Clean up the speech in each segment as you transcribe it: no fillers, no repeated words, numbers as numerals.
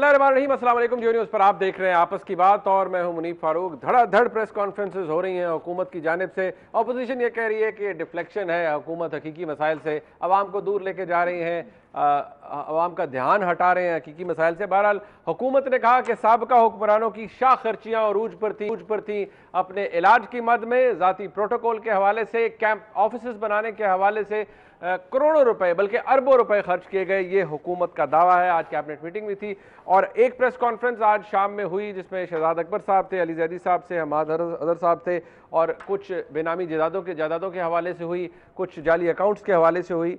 बिस्मिल्लाहिर्रहमानिर्रहीम, अस्सलाम वालेकुम। जियो न्यूज़ पर आप देख रहे हैं आपस की बात और मैं हूं मुनीब फारूक। धड़ाधड़ प्रेस कॉन्फ्रेंसेस हो रही हैं हुकूमत की जानिब से। अपोजिशन ये कह रही है कि ये डिफ्लेक्शन है, हुकूमत हकीकी मसाइल से आवाम को दूर लेके जा रही हैं, आवाम का ध्यान हटा रहे हैं हकीकी मसाइल से। बहरहाल हुकूमत ने कहा कि साबका हुक्मरानों की शाह खर्चियाँ और ऊज पर थी अपने इलाज की मद में, ज़ाती प्रोटोकॉल के हवाले से, कैंप ऑफिस बनाने के हवाले से करोड़ों रुपए बल्कि अरबों रुपए खर्च किए गए, ये हुकूमत का दावा है। आज कैबिनेट मीटिंग भी थी और एक प्रेस कॉन्फ्रेंस आज शाम में हुई जिसमें शहजाद अकबर साहब थे, अली जैदी साहब से, हमाद अदर साहब थे और कुछ बेनामी जायदादों के हवाले से हुई, कुछ जाली अकाउंट्स के हवाले से हुई।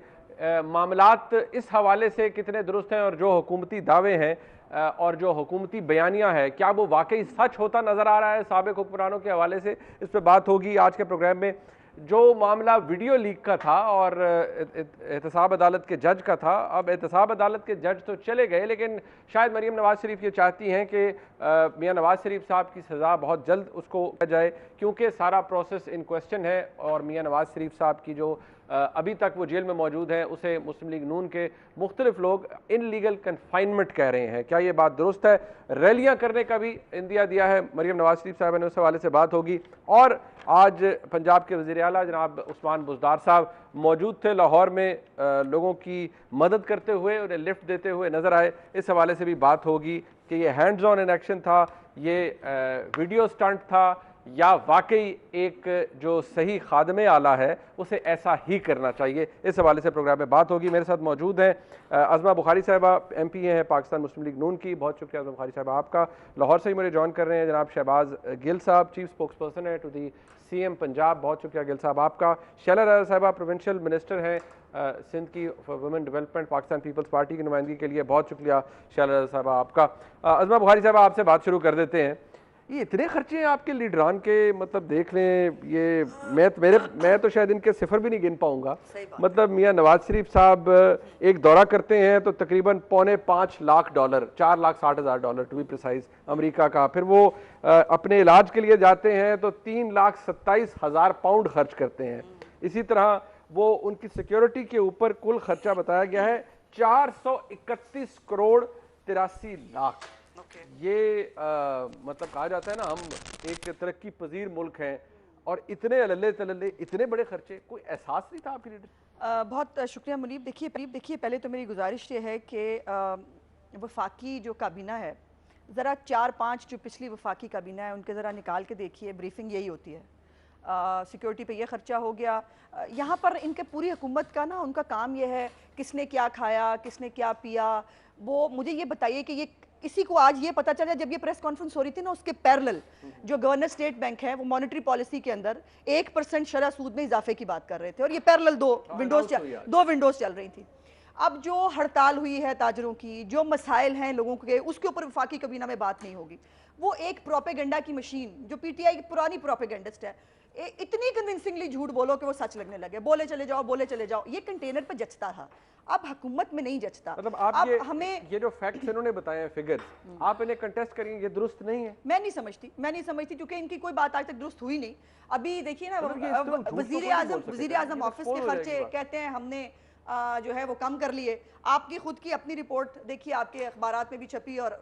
मामलात इस हवाले से कितने दुरुस्त हैं और जो हुकूमती दावे हैं और जो हुकूमती बयानियाँ है, क्या वो वाकई सच होता नज़र आ रहा है साबिक हुक्मरानों के हवाले से, इस पर बात होगी आज के प्रोग्राम में। जो मामला वीडियो लीक का था और एहतसाब अदालत के जज का था, अब एहतसाब अदालत के जज तो चले गए, लेकिन शायद मरीम नवाज शरीफ ये चाहती हैं कि मियां नवाज शरीफ साहब की सज़ा बहुत जल्द उसको किया जाए, क्योंकि सारा प्रोसेस इन क्वेश्चन है और मियां नवाज शरीफ साहब की जो अभी तक वो जेल में मौजूद हैं, उसे मुस्लिम लीग नून के मुख्तलिफ लोग इनलीगल कन्फाइनमेंट कह रहे हैं। क्या ये बात दुरुस्त है? रैलियां करने का भी इंदिया दिया है मरीम नवाज शरीफ साहब ने, उस हवाले से बात होगी। और आज पंजाब के वज़ीर आला जनाब उस्मान बुज़दार साहब मौजूद थे लाहौर में, लोगों की मदद करते हुए, उन्हें लिफ्ट देते हुए नज़र आए। इस हवाले से भी बात होगी कि ये हैंड्स ऑन इन एक्शन था, ये वीडियो स्टंट था, या वाकई एक जो सही खादमे आला है उसे ऐसा ही करना चाहिए। इस हवाले से प्रोग्राम में बात होगी। मेरे साथ मौजूद हैं अज़मा बुखारी साहिबा, MP हैं पाकिस्तान मुस्लिम लीग नून की। बहुत शुक्रिया अज़मा बुखारी साहिबा आपका। लाहौर से ही मुझे ज्वाइन कर रहे हैं जनाब शहबाज गिल साहब, चीफ स्पोक्स पर्सन है टू दी CM पंजाब। बहुत शुक्रिया गिल साहब आपका। शैला राजा साहिबा प्रोविंशियल मिनिस्टर हैं सिंध की for women development, Pakistan Peoples Party की नुमाइंदगी के लिए। बहुत शुक्रिया शैला राजा साहिबा आपका। अज़मा बुखारी साहिबा आपसे बात शुरू कर देते हैं। ये इतने खर्चे हैं आपके लीडरान के, मतलब देख लें, ये मैं तो शायद इनके सिफर भी नहीं गिन पाऊंगा। मतलब मियां नवाज शरीफ साहब एक दौरा करते हैं तो तकरीबन $5.25 lakh, $4,60,000 to be precise, America का। फिर वो अपने इलाज के लिए जाते हैं तो £3,27,000 खर्च करते हैं। इसी तरह वो उनकी सिक्योरिटी के ऊपर कुल खर्चा बताया गया है 431 करोड़ 83 लाख। ये मतलब कहा जाता है ना, हम एक तरक्की पजीर मुल्क हैं और इतने अल्ले तल्ले इतने बड़े खर्चे, कोई एहसास नहीं था आपके लीडर? बहुत शुक्रिया मुनीब। देखिए पहले तो मेरी गुजारिश ये है कि वफाकी जो काबीना है, ज़रा 4-5 जो पिछली वफाकी काबीना है उनके ज़रा निकाल के देखिए, ब्रीफिंग यही होती है। सिक्योरिटी पे ये खर्चा हो गया। यहाँ पर इनके पूरी हुकूमत का ना, उनका काम ये है किसने क्या खाया, किसने क्या पिया। वो मुझे ये बताइए कि ये किसी को आज ये पता चला, जब ये प्रेस कॉन्फ्रेंस हो रही थी ना, उसके पैरेलल जो गवर्नर स्टेट बैंक है वो मॉनेटरी पॉलिसी के अंदर 1% शरह सूद में इजाफे की बात कर रहे थे और ये पैरेलल दो विंडोज चल रही थी। अब जो हड़ताल हुई है ताजरों की, जो मसाइल हैं लोगों के, उसके ऊपर वफाकी कबीना में बात नहीं होगी। वो एक प्रोपेगेंडा की मशीन, जो PTI की पुरानी प्रोपेगेंडिस्ट है, इतनी कन्विंसिंगली झूठ बोलो कि वो सच लगने लगे, बोले चले जाओ। ये कंटेनर पर जचता था, अब हुकूमत में नहीं जचता। मतलब आप ये जो फैक्ट्स इन्होंने बताए हैं, फिगर्स, आप इन्हें कंटेस्ट करेंगे, ये दुरुस्त नहीं है? मैं नहीं समझती क्योंकि इनकी कोई बात आज तक दुरुस्त हुई नहीं। अभी देखिए ना, वजीर आजम ऑफिस के खर्चे कहते हैं हमने जो है वो कम कर लिए। आपकी खुद की अपनी रिपोर्ट देखिए, आपके अखबारात में भी छपी और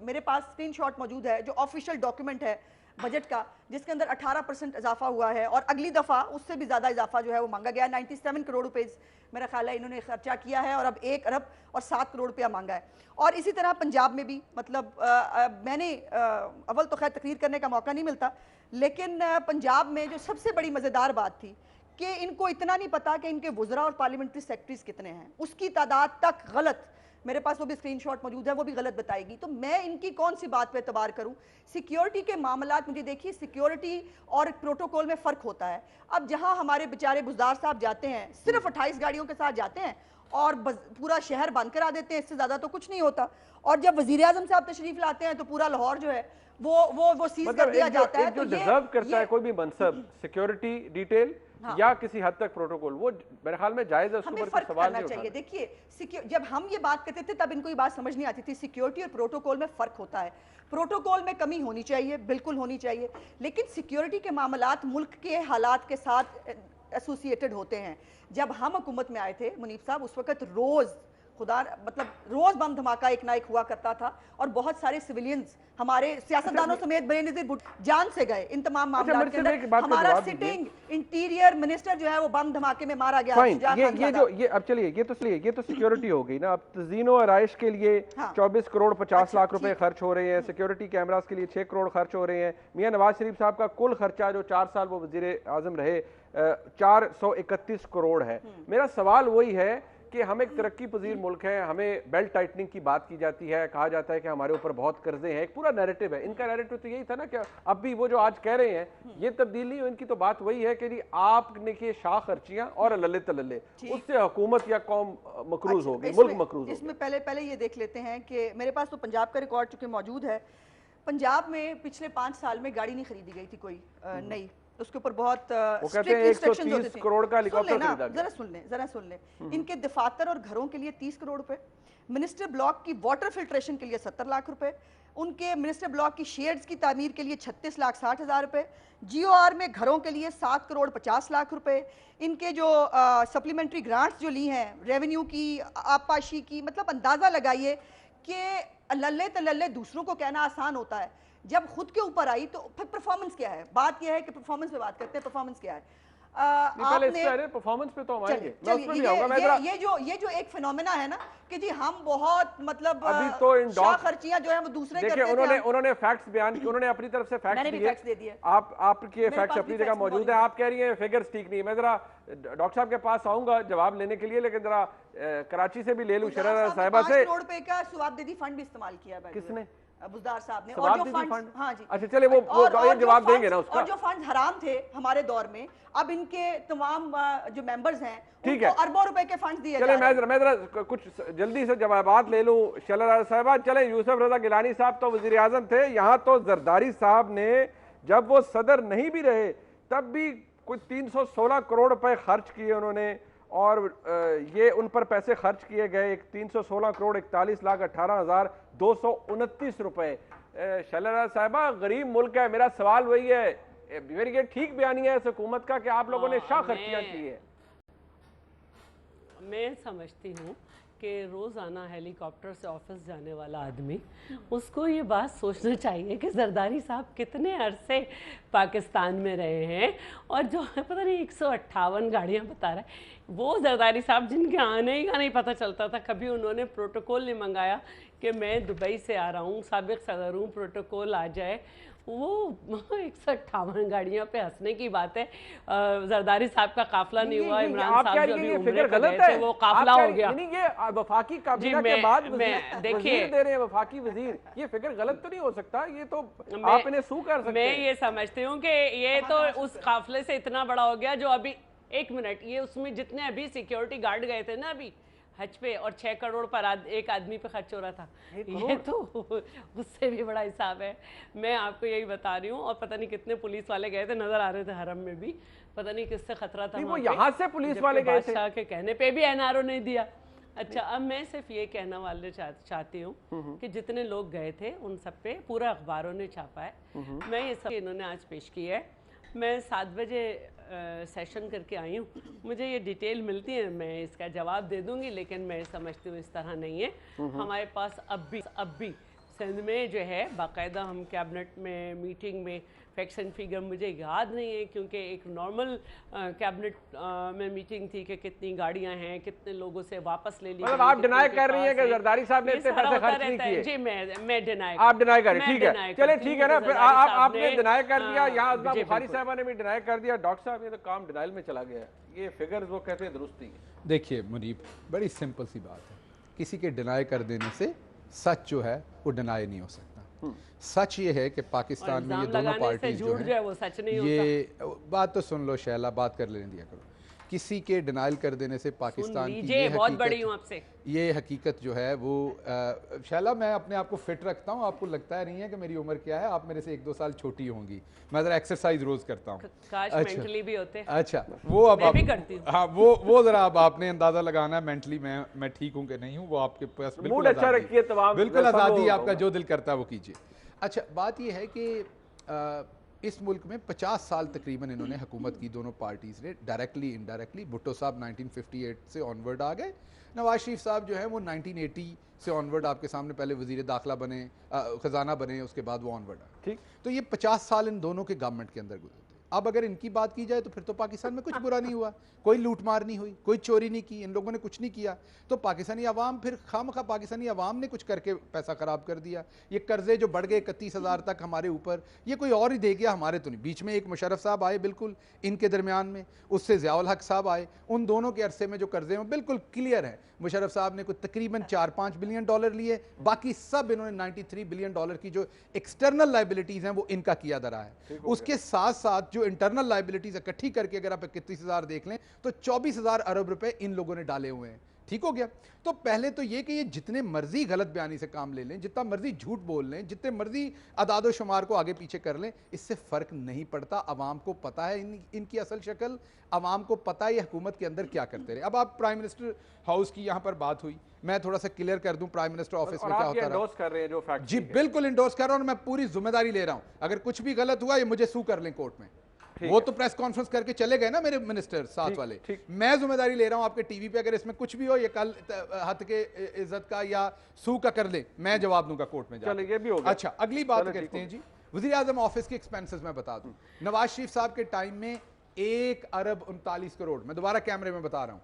मेरे पास स्क्रीनशॉट मौजूद है जो ऑफिशियल डॉक्यूमेंट है बजट का, जिसके अंदर 18% इजाफा हुआ है और अगली दफ़ा उससे भी ज़्यादा इजाफा जो है वो मांगा गया। 97 करोड़ रुपए मेरा ख्याल है इन्होंने खर्चा किया है और अब 1 अरब और 7 करोड़ रुपया मांगा है। और इसी तरह पंजाब में भी, मतलब मैंने अव्वल तो खैर तकरीर करने का मौका नहीं मिलता, लेकिन पंजाब में जो सबसे बड़ी मज़ेदार बात थी कि इनको इतना नहीं पता कि इनके वुज़रा और पार्लियामेंट्री सेक्रेटरीज कितने हैं, उसकी तादाद तक गलत, मेरे पास वो भी स्क्रीनशॉट मौजूद है, वो भी गलत बताएगी। तो मैं इनकी कौन सी बात पे एतबार करूं? सिक्योरिटी के मामलात, मुझे देखिए, सिक्योरिटी और प्रोटोकॉल में फ़र्क होता है। अब जहां हमारे बेचारे बुज़दार साहब जाते हैं, सिर्फ 28 गाड़ियों के साथ जाते हैं और पूरा शहर बंद करा देते हैं, इससे ज़्यादा तो कुछ नहीं होता। और जब वज़ीर आज़म साहब तशरीफ लाते हैं तो पूरा लाहौर जो है वो सीज कर दिया जाता है। जो डिजर्व करता है कोई भी मनसब, सिक्योरिटी डिटेल या किसी हद तक प्रोटोकॉल, वो मेरे ख्याल में जायज है, उसके ऊपर सवाल नहीं चाहिए। देखिए, जब हम ये बात करते थे तब इनको ये बात समझ नहीं आती थी। सिक्योरिटी और प्रोटोकॉल में फर्क होता है। प्रोटोकॉल में कमी होनी चाहिए, बिल्कुल होनी चाहिए, लेकिन सिक्योरिटी के मामलात मुल्क के हालात के साथ एसोसिएटेड होते हैं। जब हम हुकूमत में आए थे मुनीब साहब, उस वक्त रोज खुदा मतलब रोज बम धमाका एक ना एक हुआ करता था और बहुत सारे सिविलियंस हमारे सियासतदानों समेत बेनजीर जान से गए इन तमाम मामलों के अंदर। हमारा सिटिंग इंटीरियर मिनिस्टर जो है वो बम धमाके में मारा गया। ये अब चलिए ये तो सिक्योरिटी हो गई ना। अब तज़ीनो आराइश के लिए 24 करोड़ 50 लाख रुपए खर्च हो रहे हैं, सिक्योरिटी कैमरास के लिए 6 करोड़ खर्च हो रहे हैं। मियां नवाज शरीफ साहब का कुल खर्चा जो 4 साल वो वजीर आजम रहे 431 करोड़ है। मेरा सवाल वही है कि हम एक तरक्की पजीर मुल्क है, हमें बेल्ट टाइटनिंग की बात की जाती है, कहा जाता है कि हमारे ऊपर बहुत कर्जे हैं, एक पूरा नैरेटिव है। इनका नैरेटिव तो यही था ना कि अब भी वो जो आज कह रहे हैं ये तब्दील नहीं हो, इनकी तो बात वही है कि आपने की शाह खर्चियां और लल्ले तल्ले उससे हुकूमत या कौम मकरूज हो गई, मुल्क मकरूज। इसमें पहले ये देख लेते हैं कि मेरे पास तो पंजाब का रिकॉर्ड चूंकि मौजूद है। पंजाब में पिछले 5 साल में गाड़ी नहीं खरीदी गई थी कोई नई, उसके ऊपर बहुत स्ट्रिक्ट रिस्ट्रिक्शंस होते थे। करोड़ का हेलीकॉप्टर खरीदा गया। जरा सुन लें इनके दफातर और घरों के लिए 30 करोड़ रुपए, मिनिस्टर ब्लॉक की वाटर फिल्ट्रेशन के लिए 70 लाख रुपए, उनके मिनिस्टर ब्लॉक की शेड्स की तामीर के लिए 36 लाख 60 हज़ार रुपए, GOR में घरों के लिए 7 करोड़ 50 लाख रुपए, इनके जो सप्लीमेंट्री ग्रांट्स जो ली हैं रेवेन्यू की आबपाशी की, मतलब अंदाज़ा लगाइए कि लल्ले तल्ले दूसरों को कहना आसान होता है, जब खुद के ऊपर आई तो फिर परफॉर्मेंस क्या है। बात यह है कि परफॉर्मेंस पे बात करते हैं, परफॉर्मेंस क्या है। आपने परफॉर्मेंस पे तो आएंगे, ये जो एक फिनोमेना है ना कि जी हम बहुत मतलब अभी तो खर्चियां जो है वो दूसरे करते हैं। उन्होंने फैक्ट्स बयान किए, उन्होंने अपनी तरफ से फैक्ट्स दिए। आपके फैक्ट्स अपनी जगह मौजूद है, आप कह रही हैं फिगर्स ठीक नहीं है। मैं जरा डॉक्टर साहब के पास आऊंगा जवाब लेने के लिए, लेकिन जरा कराची से भी ले लूं शरारा साहिबा से। 5 करोड़ रुपए का सवाबदेही फंड भी इस्तेमाल किया है किसने? बुज़दार साहब ने। और जो फंड, हाँ जी, अच्छा चले वो जवाब देंगे ना उसका। और जो फंड हराम थे हमारे दौर में, अब इनके तमाम जो मेंबर्स हैं उनको अरबों रुपए के फंड दिए। चले मैं जरा कुछ जल्दी से जवाबात ले लूं शरारा साहिबा। चले यूसुफ रजा गिलानी साहब तो वजीर आजम थे, यहाँ तो जरदारी साहब ने जब वो सदर नहीं भी रहे तब भी कुछ 316 करोड़ रुपए खर्च किए उन्होंने, और ये उन पर पैसे खर्च किए गए 316 करोड़ 41 लाख 18,229 रुपए। शरारा साहिबा गरीब मुल्क है, मेरा सवाल वही है, मेरी ये ठीक बयानी है इस हुकूमत का कि आप लोगों ने शाह खर्चियां की है। मैं समझती हूँ कि रोज़ाना हेलीकॉप्टर से ऑफिस जाने वाला आदमी उसको ये बात सोचना चाहिए कि जरदारी साहब कितने अरसे पाकिस्तान में रहे हैं, और जो पता नहीं 158 गाड़ियाँ बता रहा है वो जरदारी साहब जिनके आने ही का नहीं पता चलता था। कभी उन्होंने प्रोटोकॉल नहीं मंगाया कि मैं दुबई से आ रहा हूँ, साबिक सदर हूँ, प्रोटोकॉल आ जाए। वो 158 गाड़ियाँ पे हंसने की बात है। जरदारी साहब का काफिला नहीं हुआ, इमरान साहब जो अभी उम्रे पे गए थे वो काफिला हो गया। ये वफाकी काबीना के बाद देखिए दे रहे हैं वफाकी वजीर, ये फिगर गलत तो नहीं हो सकता? ये तो आप इन्हें सू कर सकते हैं। मैं ये समझती हूँ कि ये तो उस काफिले से इतना बड़ा हो गया जो अभी एक मिनट, ये उसमें जितने अभी सिक्योरिटी गार्ड गए थे ना अभी हज पे, और 6 करोड़ पर एक आदमी पे खर्च हो रहा था, ये तो उससे भी बड़ा हिसाब है। मैं आपको यही बता रही हूँ। और पता नहीं कितने पुलिस वाले गए थे, नजर आ रहे थे हरम में भी, पता नहीं किससे खतरा था। वो यहाँ से पुलिस वाले गए थे, बादशाह के कहने पे भी NRO नहीं दिया। अच्छा, अब मैं सिर्फ ये कहना वाले चाहती हूँ कि जितने लोग गए थे उन सब पे पूरा अखबारों ने छापा है। मैं ये सब इन्होंने आज पेश किया है। मैं 7 बजे सेशन करके आई हूँ, मुझे ये डिटेल मिलती है, मैं इसका जवाब दे दूंगी, लेकिन मैं समझती हूँ इस तरह नहीं है। हमारे पास अब भी सिंध में जो है बाकायदा हम कैबिनेट में मीटिंग में फैक्ट्स एंड फिगर मुझे याद नहीं है, क्योंकि एक नॉर्मल कैबिनेट में मीटिंग थी कि कितनी गाड़ियां हैं, कितने लोगों से वापस ले ली। मतलब आप डिनाई कर रही हैं कि जरदारी साहब ने इतने पैसे खर्च नहीं किए? जी मैं डिनाई, आप डिनाई करें, ठीक है, चले ठीक है ना, फिर आपने डिनाई कर दिया, यहाँ आज़मा बुखारी साहबा ने भी डिनाई कर दिया। डॉक्टर साहब ये तो काम डिनाइल में चला गया, ये फिगर्स वो कहते हैं दुरुस्ती है। देखिए मुनीब, बड़ी सिंपल सी बात है, किसी के डिनाई कर देने से सच जो है वो डिनाई नहीं हो सकता। सच ये है कि पाकिस्तान में ये दोनों पार्टीज जो हैं, वो सच नहीं ये बात तो सुन लो शैला, बात कर लेने दिया करो। किसी के डिनाइल कर देने से पाकिस्तान की ये हकीकत जो है वो शैला, मैं अपने आप को फिट रखता हूँ, आपको लगता है नहीं है कि मेरी उम्र क्या है, आप मेरे से 1-2 साल छोटी होंगी, मैं जरा एक्सरसाइज रोज करता हूँ। मेंटली भी होते हैं। अच्छा, वो अब आप करती हूँ। हाँ, वो जरा अब आपने अंदाजा लगाना है मेंटली मैं ठीक हूँ कि नहीं हूँ, वो आपके पास बिल्कुल अच्छा रखिए, बिल्कुल आज़ादी, आपका जो दिल करता है वो कीजिए। अच्छा, बात ये है कि اس ملک میں 50 سال تقریباً انہوں نے حکومت کی، دونوں پارٹیز نے، ڈائریکٹلی انڈائریکٹلی. بھٹو صاحب 1958 سے آنورڈ آ گئے. نواز شریف صاحب جو ہیں وہ 1980 سے آنورڈ آپ کے سامنے پہلے وزیر داخلہ بنے، خزانہ بنے، اس کے بعد وہ آنورڈ آ گئے. تو یہ 50 سال ان دونوں کے گورنمنٹ کے اندر گزرے. اب اگر ان کی بات کی جائے تو پھر تو پاکستان میں کچھ برا نہیں ہوا، کوئی لوٹ مار نہیں ہوئی، کوئی چوری نہیں کی، ان لوگوں نے کچھ نہیں کیا. تو پاکستانی عوام پھر خامخواہ پاکستانی عوام نے کچھ کر کے پیسہ خراب کر دیا. یہ قرضے جو بڑھ گئے 31,000 تک ہمارے اوپر، یہ کوئی اور ہی دے گیا، ہمارے تو نہیں. بیچ میں ایک مشرف صاحب آئے بالکل ان کے درمیان میں، اس سے ضیاء الحق صاحب آئے. ان دونوں کے عرصے میں جو قرضے ہیں بالکل کلیئر ہیں. مشرف صاحب نے کوئی تقریباً 4-5 بلین ڈالر لیے، باقی سب انہوں نے 93 بلین ڈالر کی جو ایکسٹرنل لائبلٹیز ہیں وہ ان کا کیا درا ہے. اس کے ساتھ ساتھ جو انٹرنل لائبلٹیز اکٹھی کر کے اگر آپ 31,000 دیکھ لیں تو 24,000 ارب روپے ان لوگوں نے ڈالے ہوئے ہیں. ٹھیک ہو گیا. تو پہلے تو یہ کہ یہ جتنے مرضی غلط بیانی سے کام لے لیں، جتنا مرضی جھوٹ بول لیں، جتنے مرضی اعداد و شمار کو آگے پیچھے کر لیں، اس سے فرق نہیں پڑتا. عوام کو پتہ ہے ان کی اصل شکل، عوام کو پتہ ہے یہ حکومت کے اندر کیا کرتے رہے. اب آپ پرائم منسٹر ہاؤس کی یہاں پر بات ہوئی، میں تھوڑا سا کلیئر کر دوں پرائم منسٹر آفس میں کیا ہوتا رہا. جی بالکل انڈورس کر رہا ہوں، اور میں پوری ذمہ داری لے رہا ہوں. اگر کچھ بھی غلط ہوا یہ مجھے سو کر لیں کورٹ میں. وہ تو پریس کانفرنس کر کے چلے گئے نا میرے منسٹر ساتھ والے. میں ذمہ داری لے رہا ہوں آپ کے ٹی وی پہ، اگر اس میں کچھ بھی ہو یہ کل حد کے عزت کا یا سو کا کر لیں، میں جواب دوں گا کورٹ میں جا کے. اچھا اگلی بات کرتے ہیں جی. وزیر اعظم آفس کے ایکسپینسز میں بتا دوں، نواز شریف صاحب کے ٹائم میں 1 ارب 39 کروڑ، میں دوبارہ کیمرے میں بتا رہا ہوں،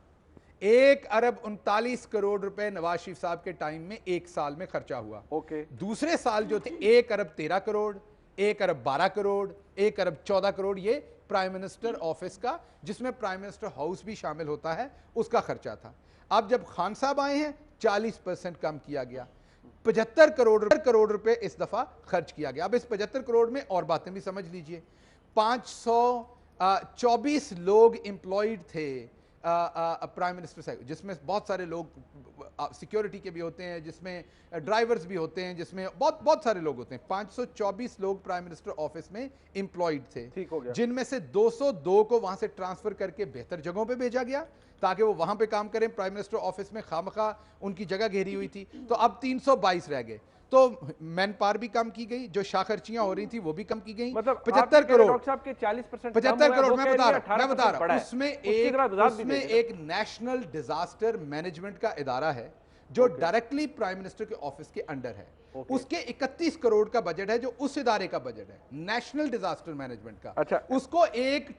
1 ارب 39 کروڑ روپے نواز شریف صاحب کے ٹائم میں ایک سال میں خرچہ ہوا. دوسرے سال جو تھے 1 ارب 13 کروڑ، 1 ارب 12 کروڑ، 1 ارب 14 کروڑ، یہ پرائم منسٹر آفس کا، جس میں پرائم منسٹر ہاؤس بھی شامل ہوتا ہے، اس کا خرچہ تھا. اب جب خان صاحب آئے ہیں 40% کم کیا گیا، 75 کروڑ روپے اس دفعہ خرچ کیا گیا. اب اس 75 کروڑ میں اور باتیں بھی سمجھ لیجئے. 524 لوگ امپلائیڈ تھے پرائم منسٹر صاحب، جس میں بہت سارے لوگ سیکیورٹی کے بھی ہوتے ہیں، جس میں ڈرائیورز بھی ہوتے ہیں، جس میں بہت سارے لوگ ہوتے ہیں. 524 لوگ پرائم منسٹر آفس میں امپلائیڈ تھے، جن میں سے 202 کو وہاں سے ٹرانسفر کر کے بہتر جگہوں پہ بھیجا گیا تاکہ وہ وہاں پہ کام کریں. پرائم منسٹر آفس میں خامخواہ ان کی جگہ گھیری ہوئی تھی. تو اب 322 رہ گئے. تو مین پار بھی کم کی گئی، جو شاہ خرچیاں ہو رہی تھی وہ بھی کم کی گئیں. 75 کروڑ 75 کروڑ میں بتا رہا ہوں. اس میں ایک نیشنل ڈیزاسٹر مینجمنٹ کا ادارہ ہے جو ڈائریکٹلی پرائم منسٹر کے آفس کے انڈر ہے. اس کے 31 کروڑ کا بجٹ ہے جو اس ادارے کا بجٹ ہے نیشنل ڈیزاسٹر مینجمنٹ کا. اس کو ایک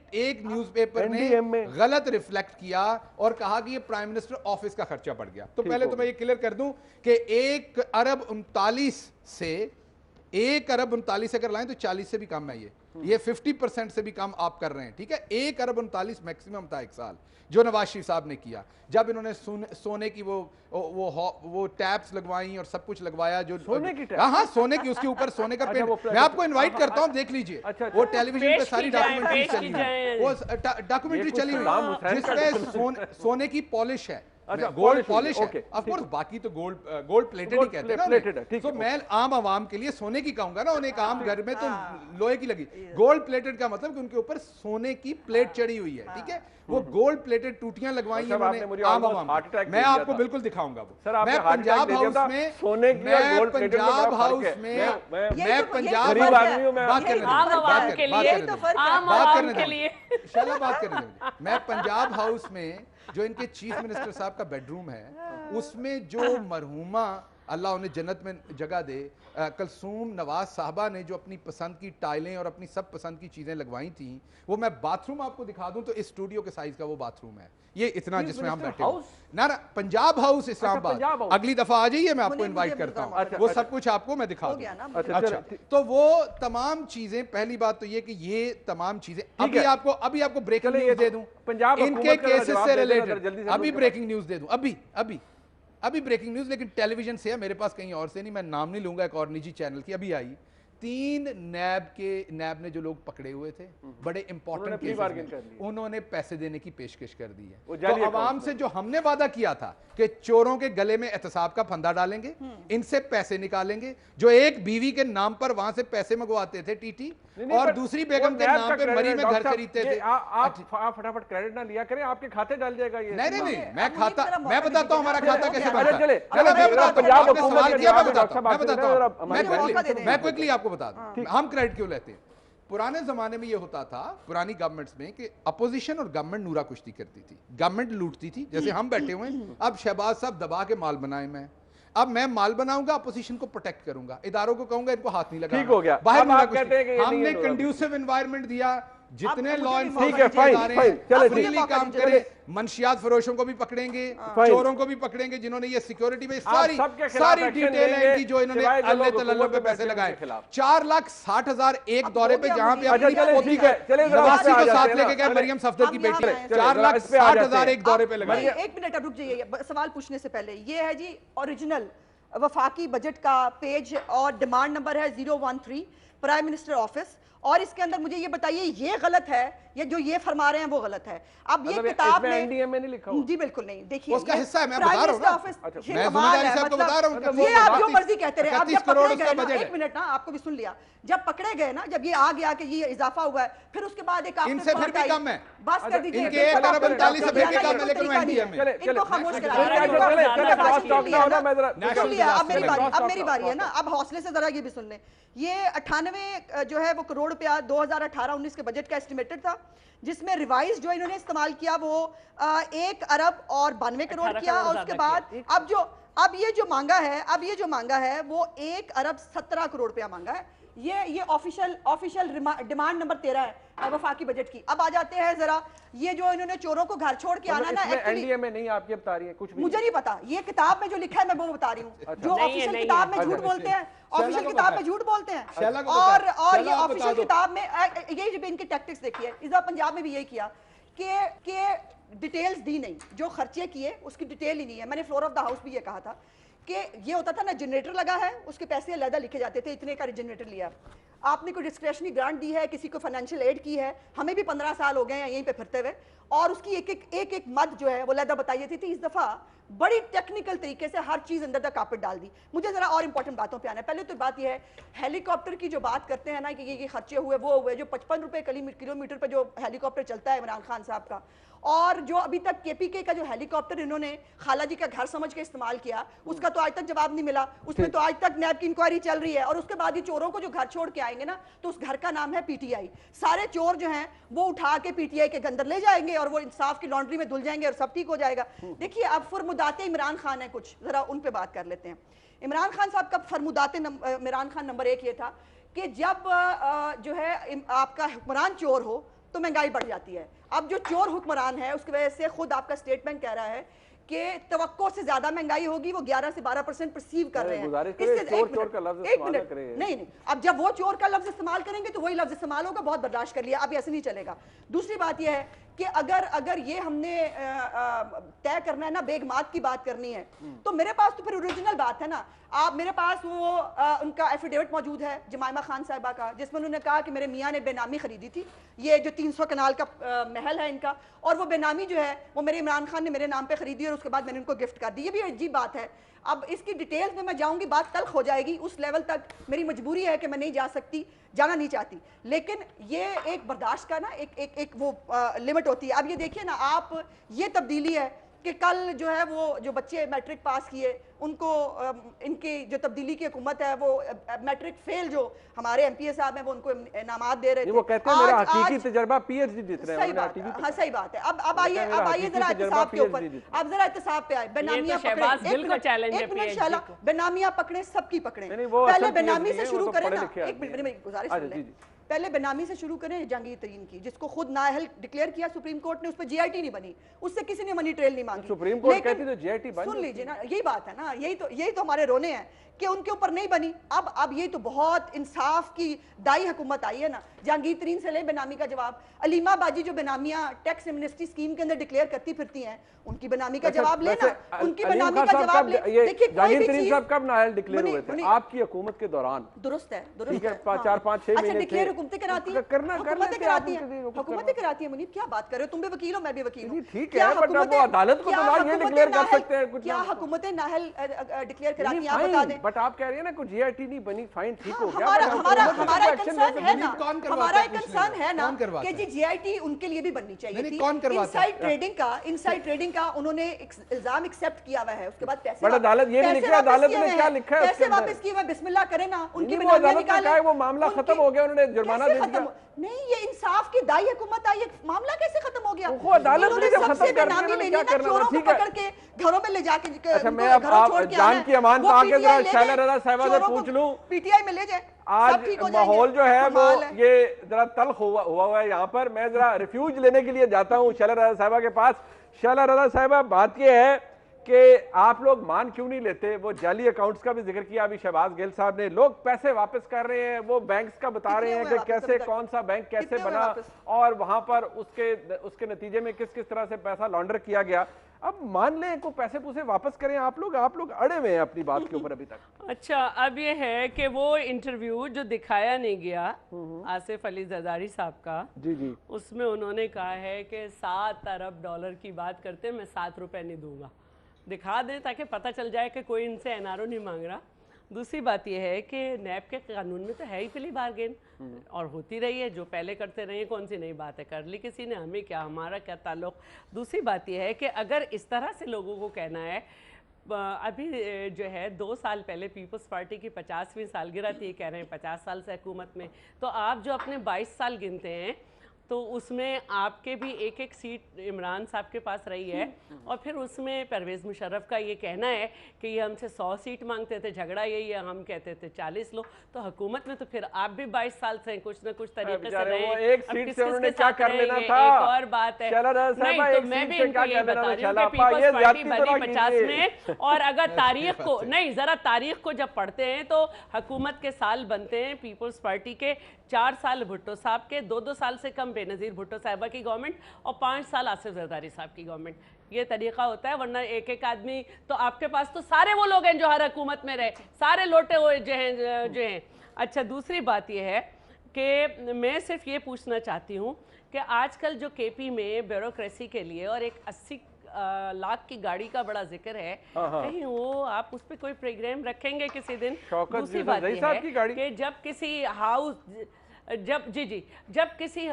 نیوز پیپر نے غلط ریفلیکٹ کیا اور کہا کہ یہ پرائم منسٹر آفس کا خرچہ بڑھ گیا. تو پہلے تو میں یہ کلیئر کر دوں کہ 1 ارب 39 سے 1 ارب 39 اگر لائیں تو 40 سے بھی کم ہے. یہ 50% سے بھی کم آپ کر رہے ہیں. ٹھیک ہے. 1 ارب 39 میکسیمم تھا ایک سال جو نواز شریف صاحب نے کیا. جب انہوں نے سونے کی وہ ٹیپس لگوائیں اور سب کچھ لگوایا، جو ہاں سونے کی، اس کے اوپر سونے کا پینٹ. میں آپ کو انوائٹ کرتا ہوں، دیکھ لیجئے وہ ٹیلی ویژن پہ ساری ڈاکومنٹری چلی ہوئی، وہ ڈاکومنٹری چلی ہوئی جس پہ سونے کی پالش ہے، گولڈ پالش ہے. آف کورس باقی تو گولڈ پلیٹڈ ہی کہتے ہیں نا. تو میں عام عوام کے لیے سونے کی کہوں گا نا، انہیں ایک عام گھر میں تو لوہے کی لگی. گولڈ پلیٹڈ کا مطلب کہ ان کے اوپر سونے کی پلیٹ چڑھی ہوئی ہے. ٹھیک ہے. وہ گولڈ پلیٹڈ ٹوٹیاں لگوائی ہیں انہوں نے عام عوام. میں آپ کو بالکل دکھاؤں گا وہ. میں پنجاب ہاؤس میں میں پنجاب ہاؤس میں جو ان کے چیف منسٹر صاحب کا بیڈ روم ہے، اس میں جو مرحومہ اللہ انہیں جنت میں جگہ دے کلثوم نواز صاحبہ نے جو اپنی پسند کی ٹائلیں اور اپنی سب پسند کی چیزیں لگوائی تھیں، وہ میں باتھ روم آپ کو دکھا دوں تو اس اسٹوڈیو کے سائز کا وہ باتھ روم ہے. یہ اتنا جس میں ہم بیٹھے ہیں نا پنجاب ہاؤس اسلام آباد. اگلی دفعہ آ جائیے، میں آپ کو انوائٹ کرتا ہوں، وہ سب کچھ آپ کو میں دکھا دوں. اچھا تو وہ تمام چیزیں، پہلی بات تو یہ کہ یہ تمام چیزیں ابھی آپ کو بریکنگ نیوز دے دوں ان کے کیسز سے ریلیٹڈ. ابھی بریکنگ نیوز دے دوں، ابھی بریکنگ نیوز، لیکن ٹیلی ویژن سے ہے میرے پاس، کہیں اور سے نہیں. میں نام نہیں لوں گا. ایک اور نجی چینل کی ابھی آئی، 3 نیب نے جو لوگ پکڑے ہوئے تھے بڑے امپورٹنٹ کیسز میں، انہوں نے پیسے دینے کی پیشکش کر دی ہے. تو عوام سے جو ہم نے وعدہ کیا تھا کہ چوروں کے گلے میں احتساب کا پھندا ڈالیں گے، ان سے پیسے نکالیں گے، جو ایک بیوی کے نام پر وہاں سے پیسے منگواتے تھے ٹی ٹی، اور دوسری بیگم کے نام پہ مری میں گھر خریدتے تھے. آپ فٹافٹ کریڈٹ نہ لیا کریں، آپ کے کھاتے ڈال جائے گا یہ. نہیں میں بتاتا ہوں ہمارا کھاتا کیسے بنتا ہے. میں کوئکلی آپ کو بتا دوں ہم کریڈٹ کیوں لیتے ہیں. پرانے زمانے میں یہ ہوتا تھا پرانی گورنمنٹس میں کہ اپوزیشن اور گورنمنٹ نورا کشتی کرتی تھی, گورنمنٹ لوٹتی تھی, جیسے ہم بیٹھے ہوئے ہیں اب شہباز صاحب دبا کے مال بنائے میں, اب میں مال بناؤں گا, اپوزیشن کو پروٹیکٹ کروں گا, اداروں کو کہوں گا ان کو ہاتھ نہیں لگانا. ٹھیک ہو گیا, باہر ہم نے کنڈیوسو انوائرمنٹ دیا, جتنے لا انفورسمنٹ ادارے ہیں فریلی کام کریں, منشیات فروشوں کو بھی پکڑیں گے, چوروں کو بھی پکڑیں گے جنہوں نے یہ سیکیورٹی میں ساری ڈیٹیل ہے ان کی جو انہوں نے اللہ تللہ پہ پیسے لگائے. 4,60,000 ایک دورے پہ جہاں پہ اپنی پوتی کو نواسی کو ساتھ لے کے گئے, مریم صفدر کی بیٹی, 4,60,000 ایک دورے پہ لگائے. ایک منٹ اب رک جائیے, سوال پوچھنے سے پہلے یہ ہے جی اوریجنل وفاقی بجٹ کا پیج اور ڈیمانڈ نمبر ہے 013 پرائم منسٹر آفس, اور اس کے اندر مجھے یہ بتائیے یہ غلط ہے یا جو یہ فرما رہے ہیں وہ غلط ہے. اب یہ کتاب میں NDM میں نہیں لکھا ہوا, جی بالکل نہیں, دیکھیے اس کا حصہ ہے, میں بتا رہا ہوں نا, میں ذمہ صاحب کو بتا رہا ہوں, یہ آپ جو مرضی کہتے رہے. اب جب پکڑے گئے نا, ایک منٹ نا, آپ کو بھی سن لیا, جب پکڑے گئے نا, جب یہ آ گیا کہ یہ اضافہ ہوا ہے, پھر اس کے بعد ایک ان سے پھر بھی کم ہے, بس کر دیجیے ان کے 1,39 سے پھر بھی کم ہے, لیکن وہ NDM ہے. ان کو خاموش اب میری باری ہے نا, اب حوصلے سے ذرا یہ بھی سن لیں. یہ 98 جو ہے وہ کروڑ روپیہ 2018-19 کے بجٹ کا اسٹیمیٹڈ تھا, جس میں ریوائز جو انہوں نے استعمال کیا وہ 1 ارب اور 92 کروڑ کیا, اور اس کے بعد اب یہ جو مانگا ہے وہ 1 ارب 17 کروڑ روپیہ مانگا ہے. یہ آفیشیل ڈیمانڈ نمبر 13 ہے وفاقی بجٹ کی. اب آ جاتے ہیں ذرا یہ جو انہوں نے چوروں کو گھر چھوڑ کے آنا نا, NDM میں نہیں, آپ یہ بتا رہی ہیں کچھ بھی مجھے نہیں پتا, یہ کتاب میں جو لکھا ہے میں وہ بتا رہی ہوں. جو آفیشیل کتاب میں جھوٹ بولتے ہیں, آفیشیل کتاب میں جھوٹ بولتے ہیں, اور یہ آفیشیل کتاب میں یہ جو ان کی ٹیکٹکس دیکھیے, اس بار پنجاب میں بھی یہی کیا کہ ڈیٹیلز دی نہیں, جو خرچے کیے اس کی ڈیٹیل ہی نہیں ہے. میں نے فلور آف دا ہاؤس بھی یہ کہا تھا کہ یہ ہوتا تھا نا, جنریٹر لگا ہے اس کے پیسے علیحدہ لکھے جاتے تھے, اتنے کا جنریٹر لیا, آپ نے کوئی ڈسکریشنری گرانٹ دی ہے, کسی کو فائنینشیل ایڈ کی ہے, ہمیں بھی 15 سال ہو گئے ہیں یہیں پہ پھرتے ہوئے, اور اس کی ایک مد جو ہے وہ علیحدہ بتائی جاتی تھی. اس دفعہ بڑی ٹیکنیکل طریقے سے ہر چیز اندر دا کارپٹ ڈال دی. مجھے ذرا اور امپورٹنٹ باتوں پہ آنا ہے. پہلے تو بات یہ ہے, ہیلی کاپٹر کی جو بات کرتے ہیں نا کہ یہ خرچے ہوئے وہ ہوئے, جو 55 روپے کلومیٹر پہ جو ہیلی کاپٹر چلتا ہے عمران خان صاحب کا, اور جو ابھی تک KPK کا جو ہیلی کاپٹر انہوں نے خالہ جی کا گھر سمجھ کے استعمال کیا, اس کا تو آج تک جواب نہیں ملا. اس میں تو آج تک نیب کی انکوائری چل رہی ہے, اور اس کے بعد یہ چوروں کو جو گھر چھوڑ کے آئیں گے نا, تو اس گھر کا نام ہے PTI. سارے چور جو ہیں وہ اٹھا کے PTI کے اندر لے جائیں گے, اور وہ انصاف کی لانڈری میں دھل جائیں گے, اور سب ٹھیک ہو جائے گا. دیکھیے اب فرمودات عمران خان ہے کچھ, ذرا ان پہ بات کر لیتے ہیں. عمران خان صاحب کا فرمودات عمران خان نمبر 1 یہ تھا کہ جب جو ہے آپ کا حکمران چور ہو تو مہنگائی بڑھ جاتی ہے. اب جو چور حکمران ہے اس کی وجہ سے خود آپ کا اسٹیٹمنٹ کہہ رہا ہے کہ توقع سے زیادہ مہنگائی ہوگی, وہ 11 سے 12% پرسیو کر رہے ہیں. نہیں, اب جب وہ چور کا لفظ استعمال کریں گے تو وہی لفظ استعمال ہوگا, بہت برداشت کر لیا, اب ایسے نہیں چلے گا. دوسری بات یہ ہے کہ اگر یہ ہم نے طے کرنا ہے نا, بیگمات کی بات کرنی ہے, تو میرے پاس تو پھر اوریجنل بات ہے نا. آپ میرے پاس وہ ان کا ایفیڈیوٹ موجود ہے جمائمہ خان صاحبہ کا, جس میں انہوں نے کہا کہ میرے میاں نے بے نامی خریدی تھی, یہ جو 300 کنال کا محل ہے ان کا, اور وہ بے نامی جو ہے وہ میرے عمران خان نے میرے نام پہ خریدی, اور اس کے بعد میں نے ان کو گفٹ کر دی. یہ بھی عجیب بات ہے. اب اس کی ڈیٹیلز میں جاؤں گی, بات تلخ ہو جائے گی. اس لیول تک میری مجبوری ہے کہ میں نہیں جا سکتی, جانا نہیں چاہتی, لیکن یہ ایک برداشت کا نا ایک وہ لمٹ ہوتی ہے. اب یہ دیکھیے نا آپ, یہ تبدیلی ہے کہ کل جو ہے وہ جو بچے میٹرک پاس کیے ان کو ان کی جو تبدیلی کی حکومت ہے وہ میٹرک فیل جو ہمارے MPA صاحب ہیں وہ ان کو انعامات دے رہے تھے. وہ کہتے ہیں میرا حقیقی تجربہ PhD جیت رہے ہیں. ہاں صحیح بات ہے. اب آئیے ذرا احتساب کے اوپر, اب ذرا احتساب پہ آئے. بینامیاں پکڑیں, بینامیاں پکڑیں, سب کی پکڑیں. پہلے بینامی سے شروع کریں نا, ایک منٹ میری گزارش سن لیں, پہلے بینامی سے شروع کریں جہانگیر ترین کی, جس کو خود نااہل ڈکلیئر کیا سپریم کورٹ نے, اس پہ GIT نہیں بنی, اس سے کسی نے منی ٹریل نہیں مانگی. سپریم کورٹ کہتی تو GIT بن, سن لیجیے نا, یہی بات ہے نا, یہی تو ہمارے رونے ہیں کہ ان کے اوپر نہیں بنی. اب یہ تو بہت انصاف کی دائی حکومت آئی ہے نا. جہانگیر ترین سے لے بینامی کا جواب, علیمہ باجی جو بینامیاں ٹیکس ایمنسٹی اسکیم کے اندر ڈکلیئر کرتی پھرتی ہیں, ان کی بینامی کا جواب لینا, ان کی بینامی کا جواب لے. دیکھیے جہانگیر ترین صاحب کب نااہل ڈکلیئر ہوئے تھے؟ آپ کی حکومت کے دوران. درست ہے, 4-5-6 مہینے ڈکلیئر حکومتیں کراتی ہیں, حکومتیں کراتی ہیں. منیب کیا بات کر رہے ہو, تم بھی وکیل ہو میں بھی وکیل ہوں. ٹھیک ہے بٹ وہ عدالت کو تو نہ یہ ڈکلیئر کر سکتے ہیں. کیا حکومتیں نااہل ڈکلیئر کرانی ہے آپ بتا دیں. بٹ آپ کہہ رہی ہیں نا کوئی GIT نہیں بنی, فائن ٹھیک ہو گیا, ہمارا ایک کنسرن ہے نا, ہمارا ایک کنسرن ہے نا کہ جی GIT ان کے لیے بھی بننی چاہیے تھی. انسائڈ ٹریڈنگ کا انہوں نے الزام ایکسپٹ کیا ہوا ہے, اس کے بعد پیسے عدالت یہ نہیں لکھا, عدالت نے کیا لکھا ہے, پیسے واپس کیے ہوئے, بسم اللہ کریں نا, ان کی عدالت نے کہا ہے وہ معاملہ ختم ہو گیا, انہوں نے جرمانہ دے دیا. نہیں, یہ انصاف کی دائی حکومت آئی, معاملہ کیسے ختم ہو گیا؟ عدالت نے جب ختم کر دیا کیا کرنا تھا. ٹھیک ہے, گھروں میں لے جا کے, اچھا میں اب آپ جان کی امان پا کے ذرا شیلا رضا صاحبہ سے پوچھ لوں, PTI میں لے جائیں, آج ماحول جو ہے وہ یہ ذرا تلخ ہوا ہے یہاں پر. میں ذرا ریفیوج لینے کے لیے جاتا ہوں شیلا رضا صاحبہ کے پاس. شیلا رضا صاحبہ, بات یہ ہے کہ آپ لوگ مان کیوں نہیں لیتے, وہ جعلی اکاؤنٹس کا بھی ذکر کیا ابھی شہباز گل صاحب نے, لوگ پیسے واپس کر رہے ہیں, وہ بینکس کا بتا رہے ہیں کہ کیسے کون سا بینک کیسے بنا اور وہاں پر اس کے نتیجے میں کس طرح سے پیسہ لانڈر کیا گیا. اب مان لیں کو پیسے پوسے واپس کریں, آپ لوگ اڑے ہوئے ہیں اپنی بات کے اوپر ابھی تک. اچھا, اب یہ ہے کہ وہ انٹرویو جو دکھایا نہیں گیا آصف علی زرداری صاحب کا, جی اس میں انہوں نے کہا ہے کہ 7 ارب ڈالر کی بات کرتے, میں 7 روپے نہیں دوں گا. دکھا دیں تاکہ پتہ چل جائے کہ کوئی ان سے NRO نہیں مانگ رہا. دوسری بات یہ ہے کہ نیب کے قانون میں تو ہے ہی پلی بارگین, اور ہوتی رہی ہے, جو پہلے کرتے رہے ہیں, کون سی نئی بات ہے, کر لی کسی نے, ہمیں کیا, ہمارا کیا تعلق. دوسری بات یہ ہے کہ اگر اس طرح سے لوگوں کو کہنا ہے, ابھی جو ہے 2 سال پہلے پیپلز پارٹی کی 50ویں سالگرہ تھی, کہہ رہے ہیں 50 سال سے حکومت میں, تو آپ جو اپنے 22 سال گنتے ہیں تو اس میں آپ کے بھی ایک سیٹ عمران صاحب کے پاس رہی ہے, اور پھر اس میں پرویز مشرف کا یہ کہنا ہے کہ یہ ہم سے 100 سیٹ مانگتے تھے, جھگڑا یہی ہے, ہم کہتے تھے 40 لو. تو حکومت میں تو پھر آپ بھی 22 سال سے کچھ نہ کچھ طریقے سے رہے ہیں, ایک سیٹ سے انہوں نے کیا کر لینا تھا, ایک اور بات ہے. نہیں تو میں بھی ان کو یہ بتا رہی ہوں کہ پیپلز پارٹی بنی 50 میں, اور اگر تاریخ کو نہیں, ذرا تاریخ کو جب پڑھتے ہیں تو حکومت کے سال بنتے ہیں پیپلز پارٹی کے 4 سال بھٹو صاحب کے, 2 سال سے کم بے نظیر بھٹو صاحبہ کی گورنمنٹ, اور 5 سال آصف زرداری صاحب کی گورنمنٹ. یہ طریقہ ہوتا ہے, ورنہ ایک آدمی تو آپ کے پاس تو سارے وہ لوگ ہیں جو ہر حکومت میں رہے, سارے لوٹے ہوئے جو ہیں. اچھا, دوسری بات یہ ہے کہ میں صرف یہ پوچھنا چاہتی ہوں کہ آج کل جو KP میں بیوروکریسی کے لیے اور ایک 80 لاکھ کی گاڑی کا بڑا ذکر ہے, کہیں وہ آپ اس پہ کوئی پروگرام رکھیں گے کسی دن؟ دوسری بات یہ ہے کہ جب کسی ہاؤس جب کسی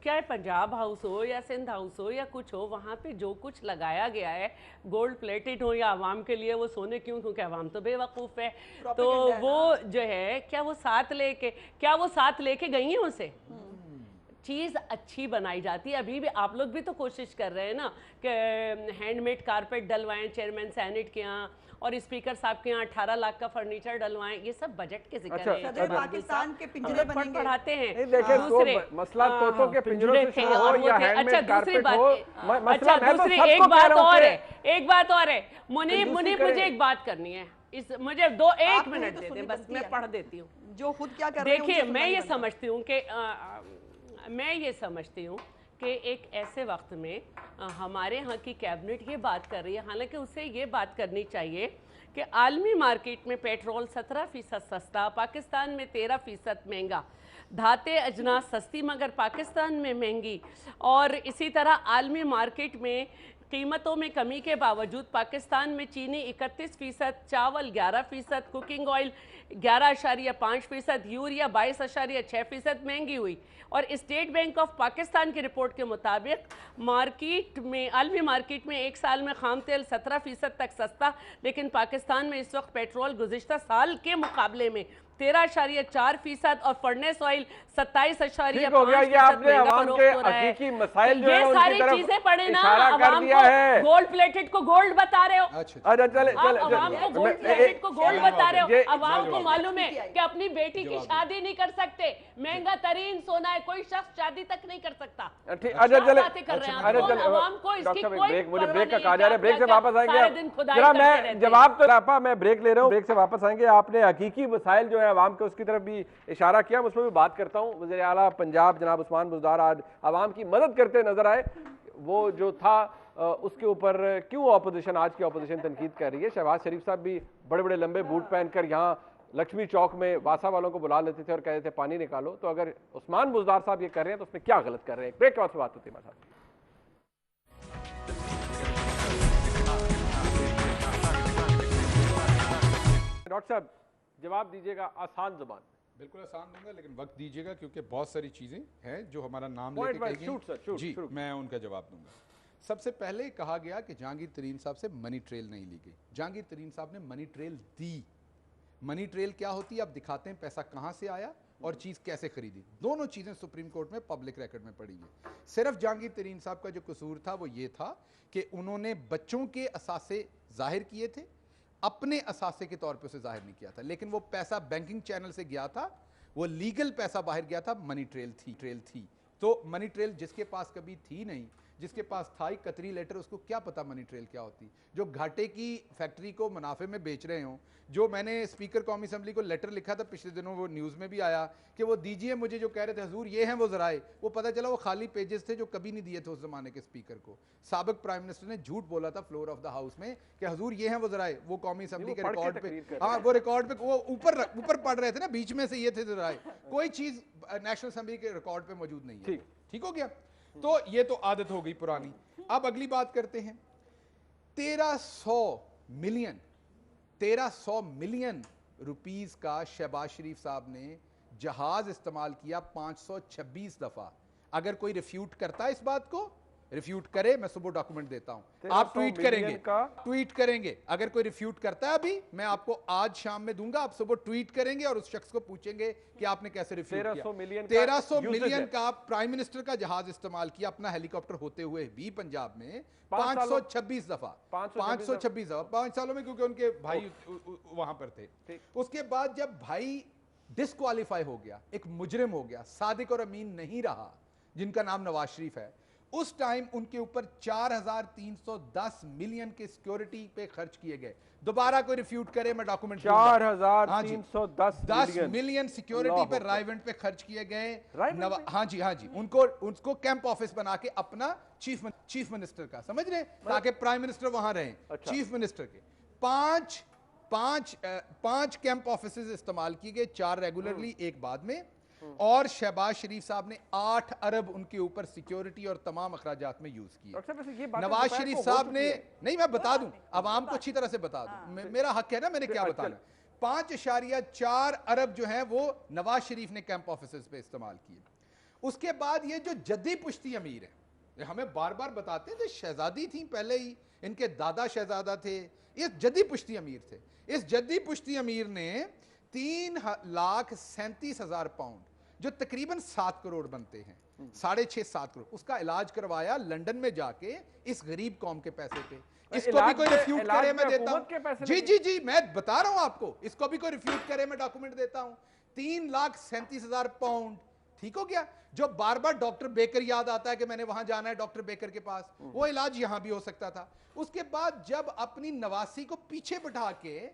کیا پنجاب ہاؤس ہو یا سندھ ہاؤس ہو یا کچھ ہو, وہاں پہ جو کچھ لگایا گیا ہے, گولڈ پلیٹڈ ہو یا عوام کے لیے وہ سونے کیوں, کیونکہ عوام تو بے وقوف ہے, تو وہ جو ہے کیا وہ ساتھ لے کے گئی ہیں اسے؟ چیز اچھی بنائی جاتی ہے. ابھی بھی آپ لوگ بھی تو کوشش کر رہے ہیں نا کہ ہینڈ میڈ کارپیٹ ڈلوائیں چیئرمین سینٹ کے ہاں, اور اسپیکر صاحب کے یہاں 18 لاکھ کا فرنیچر ڈلوائیں. یہ سب بجٹ کے ذکر ہے. صدر پاکستان کے پنجرے بنیں گے, پڑھاتے ہیں. دوسرے مسئلہ طوطوں کے پنجروں سے شروع ہو یا ہینڈ میڈ کارپیٹ ہو, اچھا دوسری ایک بات اور ہے, منیب مجھے ایک بات کرنی ہے, مجھے 1 منٹ دے دیں بس, میں پڑھ دیتی ہوں. جو خود کیا کر رہے ہیں. دیکھیے میں یہ سمجھتی ہوں کہ ایک ایسے وقت میں ہمارے ہاں کی کیبنٹ یہ بات کر رہی ہے, حالانکہ اسے یہ بات کرنی چاہیے کہ عالمی مارکیٹ میں پیٹرول 17% سستا, پاکستان میں 13% مہنگا, دھاتیں اجناس سستی مگر پاکستان میں مہنگی, اور اسی طرح عالمی مارکیٹ میں قیمتوں میں کمی کے باوجود پاکستان میں چینی 31%, چاول 11%, کوکنگ آئل 11.5%, یوریا 22.6% مہنگی ہوئی. اور اسٹیٹ بینک آف پاکستان کی رپورٹ کے مطابق عالمی مارکیٹ میں ایک سال میں خام تیل 17% تک سستا, لیکن پاکستان میں اس وقت پیٹرول گزشتہ سال کے مقابلے میں 13.4% اور فرنیس آئل 27.5% یہ ساری چیزیں پڑھیں نا. عوام کو گولڈ پلیٹڈ کو گولڈ بتا رہے ہو, عوام کو گولڈ پلیٹڈ کو گولڈ بتا رہے ہو. عوام کو معلوم ہے کہ اپنی بیٹی کی شادی نہیں کر سکتے, مہنگا ترین سونا ہے, کوئی شخص شادی تک نہیں کر سکتا. باتیں کر رہے ہیں عوام کو, اس کی کوئی بریک کا کہا جا رہا ہے, بریک سے واپس آئیں گے. ذرا میں جواب تو لاپا, میں بریک لے رہا ہوں, بریک سے واپس آئیں گے. آپ نے حقیقی مسائل جو ہے عوام کے, اس کی طرف بھی اشارہ کیا, اس میں بھی بات کرتا ہوں. وزیر اعلیٰ پنجاب جناب عثمان بزدار آج عوام کی مدد کرتے نظر آئے. وہ جو تھا اس کے اوپر کیوں اپوزیشن, آج کی اپوزیشن تنقید کر رہی ہے. شہباز شریف صاحب بھی بڑے بڑے لمبے بوٹ پہن کر یہاں لکشمی چوک میں واسا والوں کو بلا لیتے تھے اور کہتے تھے پانی نکالو. تو اگر عثمان بزدار صاحب یہ کر رہے ہیں تو اس میں کیا غلط کر رہے ہیں؟ بریک کے بعد سے بات ہوتی ہے ہمارے ساتھ. डॉक्टर साहब जवाब दीजिएगा आसान ज़बान में। बिल्कुल आसान दूंगा, लेकिन वक्त दीजिएगा क्योंकि बहुत सारी चीज़ें हैं जो हमारा नाम Point लेके by कहेंगी। shoot, sir, shoot, जी shoot. मैं उनका जवाब दूंगा। सबसे पहले कहा गया कि जहांगीर तरीन साहब से मनी ट्रेल नहीं ली गई। जहांगीर तरीन साहब ने मनी ट्रेल दी। मनी ट्रेल क्या होती है, आप दिखाते हैं पैसा कहाँ से आया और चीज़ कैसे खरीदी। दोनों चीज़ें सुप्रीम कोर्ट में पब्लिक रिकॉर्ड में पड़ी हैं। सिर्फ जहांगीर तरीन साहब का जो कसूर था वो ये था कि उन्होंने बच्चों के असासे जाहिर किए थे, अपने असासे के तौर पे उसे जाहिर नहीं किया था, लेकिन वो पैसा बैंकिंग चैनल से गया था, वो लीगल पैसा बाहर गया था, मनी ट्रेल थी। तो मनी ट्रेल जिसके पास कभी थी नहीं, जिसके पास था ही कतरी लेटर, उसको क्या पता मनी ट्रेल क्या होती। जो घाटे की फैक्ट्री को मुनाफे में बेच रहे हों, जो मैंने स्पीकर कौमी असम्बली को लेटर लिखा था पिछले दिनों, वो न्यूज़ में भी आया कि वो दीजिए मुझे, जो कह रहे थे हजूर ये हैं वो ज़राए, वो पता चला वो खाली पेजेस थे जो कभी नहीं दिए थे उस ज़माने के स्पीकर को। साबिक प्राइम मिनिस्टर ने झूठ बोला था फ्लोर ऑफ द हाउस में कि हजूर ये हैं वो ज़राए, वो कौमी असम्बली के रिकॉर्ड पे, हाँ वो रिकॉर्ड पे वो ऊपर पढ़ रहे थे ना, बीच में से ये थे ज़राए। कोई चीज़ नेशनल असम्बली के रिकॉर्ड पे मौजूद नहीं है। ठीक हो गया। तो ये तो आदत हो गई पुरानी। अब अगली बात करते हैं। 1300 मिलियन रुपीस का शहबाज शरीफ साहब ने जहाज इस्तेमाल किया 526 दफा। अगर कोई रिफ्यूट करता है इस बात को, रिफ्यूट करे, मैं सुबह डॉक्यूमेंट देता हूं, आप ट्वीट करेंगे। अगर कोई रिफ्यूट करता है अभी, मैं आपको आज शाम में दूंगा, आप सुबह ट्वीट करेंगे और उस शख्स को पूछेंगे कि आपने कैसे रिफ्यूट किया। 1300 मिलियन का प्राइम मिनिस्टर का जहाज इस्तेमाल किया अपना हेलीकॉप्टर होते हुए भी पंजाब में 526 दफा, 526 दफा 5 सालों में, क्योंकि उनके भाई वहां पर थे। उसके बाद जब भाई डिस्क्वालीफाई हो गया, एक मुजरिम हो गया, सादिक और अमीन नहीं रहा, जिनका नाम नवाज शरीफ है, उस टाइम उनके ऊपर 4310 मिलियन के सिक्योरिटी पे खर्च किए गए। दोबारा कोई रिफ्यूट करे, मैं डॉक्यूमेंट 4310 मिलियन सिक्योरिटी पे रायवेंट पे खर्च किए गए। हाँ जी उनको कैंप ऑफिस बना के अपना चीफ मिनिस्टर का, समझ रहे, ताकि प्राइम मिनिस्टर वहां रहे। चीफ मिनिस्टर के पांच कैंप ऑफिस इस्तेमाल किए गए, 4 रेगुलरली, एक बाद में। और शहबाज शरीफ साहब ने 8 अरब उनके ऊपर सिक्योरिटी और तमाम अखराजात में यूज किए। नवाज शरीफ साहब ने, नहीं मैं बता दूं, आवाम को अच्छी तरह से बता दूं, मेरा हक है ना, मैंने क्या बताना। 5.4 अरब जो है वो नवाज शरीफ ने कैंप ऑफिस पे इस्तेमाल किए। उसके बाद ये जो जद्दी पुश्ती अमीर है, हमें बार बार बताते हैं, शहजादी थी पहले ही, इनके दादा शहजादा थे, ये जद्दी पुश्ती अमीर थे। इस जद्दी पुश्ती अमीर ने 3,37,000 पाउंड, जो तकरीबन 7 करोड़ बनते हैं, 6.5-7 करोड़, उसका इलाज करवाया लंदन में जाके इस गरीब कौम के पैसे पे। इसको भी कोई रिफ्यूट करे, मैं देता हूं। जी मैं बता रहा हूं आपको, इसको भी कोई रिफ्यूट करे, मैं डॉक्यूमेंट देता हूं। 3,37,000 पाउंड, ठीक हो गया। जो बार बार डॉक्टर बेकर याद आता है कि मैंने वहां जाना है डॉक्टर बेकर के पास, वो इलाज यहां भी हो सकता था। उसके बाद जब अपनी नवासी को पीछे बिठा के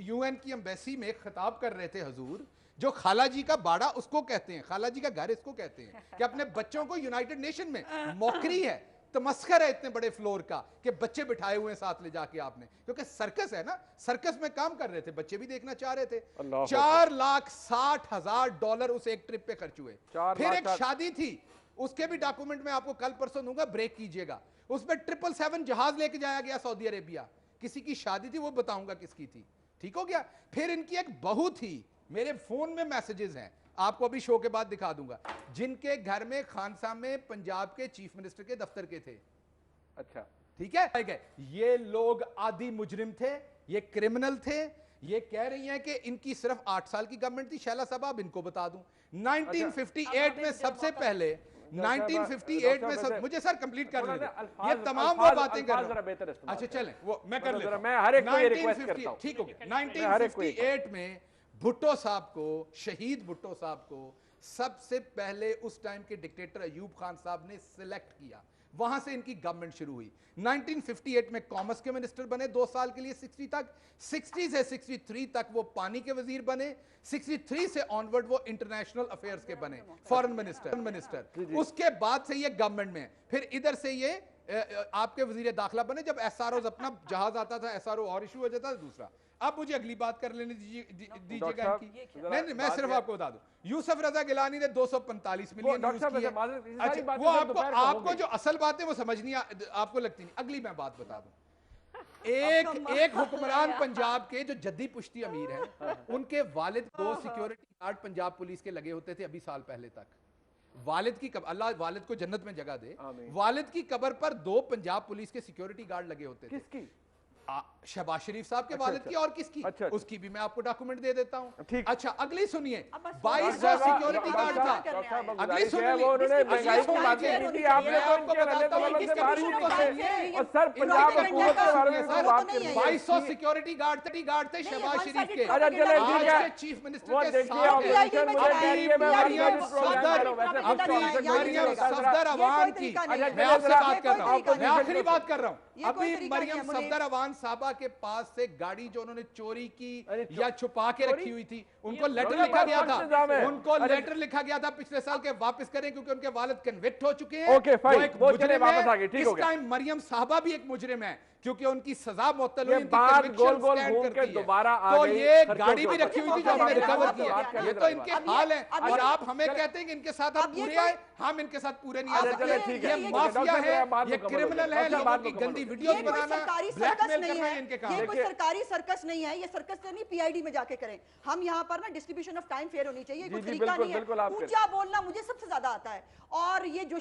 यूएन की एम्बेसी में खिताब कर रहे थे हजूर, जो खाला जी का बाड़ा उसको कहते हैं, खाला जी का घर इसको कहते हैं, कि अपने बच्चों को यूनाइटेड नेशन में, मौकरी है, तमस्कर है इतने बड़े फ्लोर का कि बच्चे बिठाए हुए साथ ले जाके आपने, क्योंकि सर्कस है ना, सर्कस में काम कर रहे थे, बच्चे भी देखना चाह रहे थे। $4,60,000 उस एक ट्रिप पे खर्च हुए। फिर एक शादी थी, उसके भी डॉक्यूमेंट में आपको कल परसों दूंगा, ब्रेक कीजिएगा। उसमें 777 जहाज लेके जाया गया सऊदी अरेबिया, किसी की शादी थी, वो बताऊंगा किसकी थी, ठीक हो गया। फिर इनकी एक बहू थी, मेरे फोन में मैसेजेस हैं, आपको अभी शो के बाद दिखा दूंगा, जिनके घर में खानसा में पंजाब के चीफ मिनिस्टर के दफ्तर के थे। अच्छा, ठीक है। ये लोग आदि मुजरिम थे, ये क्रिमिनल थे। ये कह रही हैं कि इनकी सिर्फ 8 साल की गवर्नमेंट थी। शैला साहब अब इनको बता दूं, 1958 में सबसे पहले 1958 में सब, मुझे सर कंप्लीट कर लेते, ये तमाम वो बातें कर रहा हूं। अच्छा चलें, वो मैं कर लेता हूं, मैं हर एक को ये रिक्वेस्ट करता हूं, ठीक हो गया। 1958 में भुट्टो साहब को, शहीद भुट्टो साहब को सबसे पहले उस टाइम के डिक्टेटर अयूब खान साहब ने सिलेक्ट किया, वहां से इनकी गवर्नमेंट शुरू हुई। 1958 में कॉमर्स के मिनिस्टर बने 2 साल के लिए, 60 तक, 60 से 63 तक वो पानी के वजीर बने, 63 से ऑनवर्ड वो इंटरनेशनल अफेयर्स के बने, फॉरेन मिनिस्टर। उसके बाद से ये गवर्नमेंट में, फिर इधर से ये आपके वजीर दाखिला बने। जब एसआरओ अपना जहाज आता था, एसआरओ और इशू हो जाता था दूसरा। अब मुझे अगली बात कर लेने दीजिएगा इनकी। नहीं, मैं सिर्फ आपको बता दूं, यूसुफ रजा गिलानी ने 245 मिलियन यूज किए। अच्छा, वो आपको जो असल बात है वो समझ नहीं आपको लगती नहीं। अगली मैं बात बता दूं, ایک حکمران پنجاب کے جو جدی پشتی امیر ہیں ان کے والد کو سیکیورٹی گارڈ پنجاب پولیس کے لگے ہوتے تھے ابھی سال پہلے تک. والد کی اللہ والد کو جنت میں جگہ دے, والد کی قبر پر 2 پنجاب پولیس کے سیکیورٹی گارڈ لگے ہوتے تھے. کس کی؟ شہباز شریف صاحب کے والد کی اور کس کی؟ اس کی بھی میں آپ کو ڈاکومنٹ دے دیتا ہوں. اچھا اگلی سنیے, 2200 سیکیورٹی گارڈ تھا. اگلی سنیے, وہ انہوں نے مہنگائی کی بات کی تھی, آپ نے تو ان کے رلے دلوں سے باہر ہی نکلے. اور سر پنجاب حکومت کے بارے میں بات کر رہی ہے. 2200 سیکیورٹی گارڈ تھے شہباز شریف کے. اچھا چلے ٹھیک ہے, چیف منسٹر وہ کے دیکھیے اپوزیشن مجھے کہہ رہی ہے مریم صفدر اوان کی, میں آپ سے بات کر رہا ہوں, میں آخری بات کر رہا ہوں. ابھی مریم صفدر اوان صاحبہ کے پاس سے گاڑی جو انہوں نے چوری کی یا چھپا کے رکھی ہوئی تھی, ان کو لیٹر لکھا گیا تھا, ان کو لیٹر لکھا گیا تھا پچھلے سال کے واپس کریں کیونکہ ان کے والد کنوکٹ ہو چکے ہیں. وہ ایک مجرم ہے. اس ٹائم مریم صاحبہ بھی ایک مجرم ہے کیونکہ ان کی سزا معطل ہوئی, تو یہ گاڑی بھی رکھی ہوئی تھی جو ہم نے ریکور کی ہے. یہ تو ان کے حال ہیں, اور آپ ہمیں کہتے ہیں کہ ان کے ساتھ آپ پورے آئے, ہم ان کے ساتھ پورے نہیں آ سکتے. یہ مافیا ہے, یہ کرمنل ہے, لوگوں کی گندی ویڈیوز بنانا, بلیک میل کرنا ہے ان کے کام. یہ کوئی سرکاری سرکس نہیں ہے, یہ سرکس نہیں پی آئی ڈی میں جا کے کریں. ہم یہاں پر نا ڈسٹریبیوشن آف ٹائم فیئر ہونی چاہیے, کوئی طریقہ نہیں ہے. اونچا بولنا مجھے سب سے زیادہ آتا ہے, اور یہ جو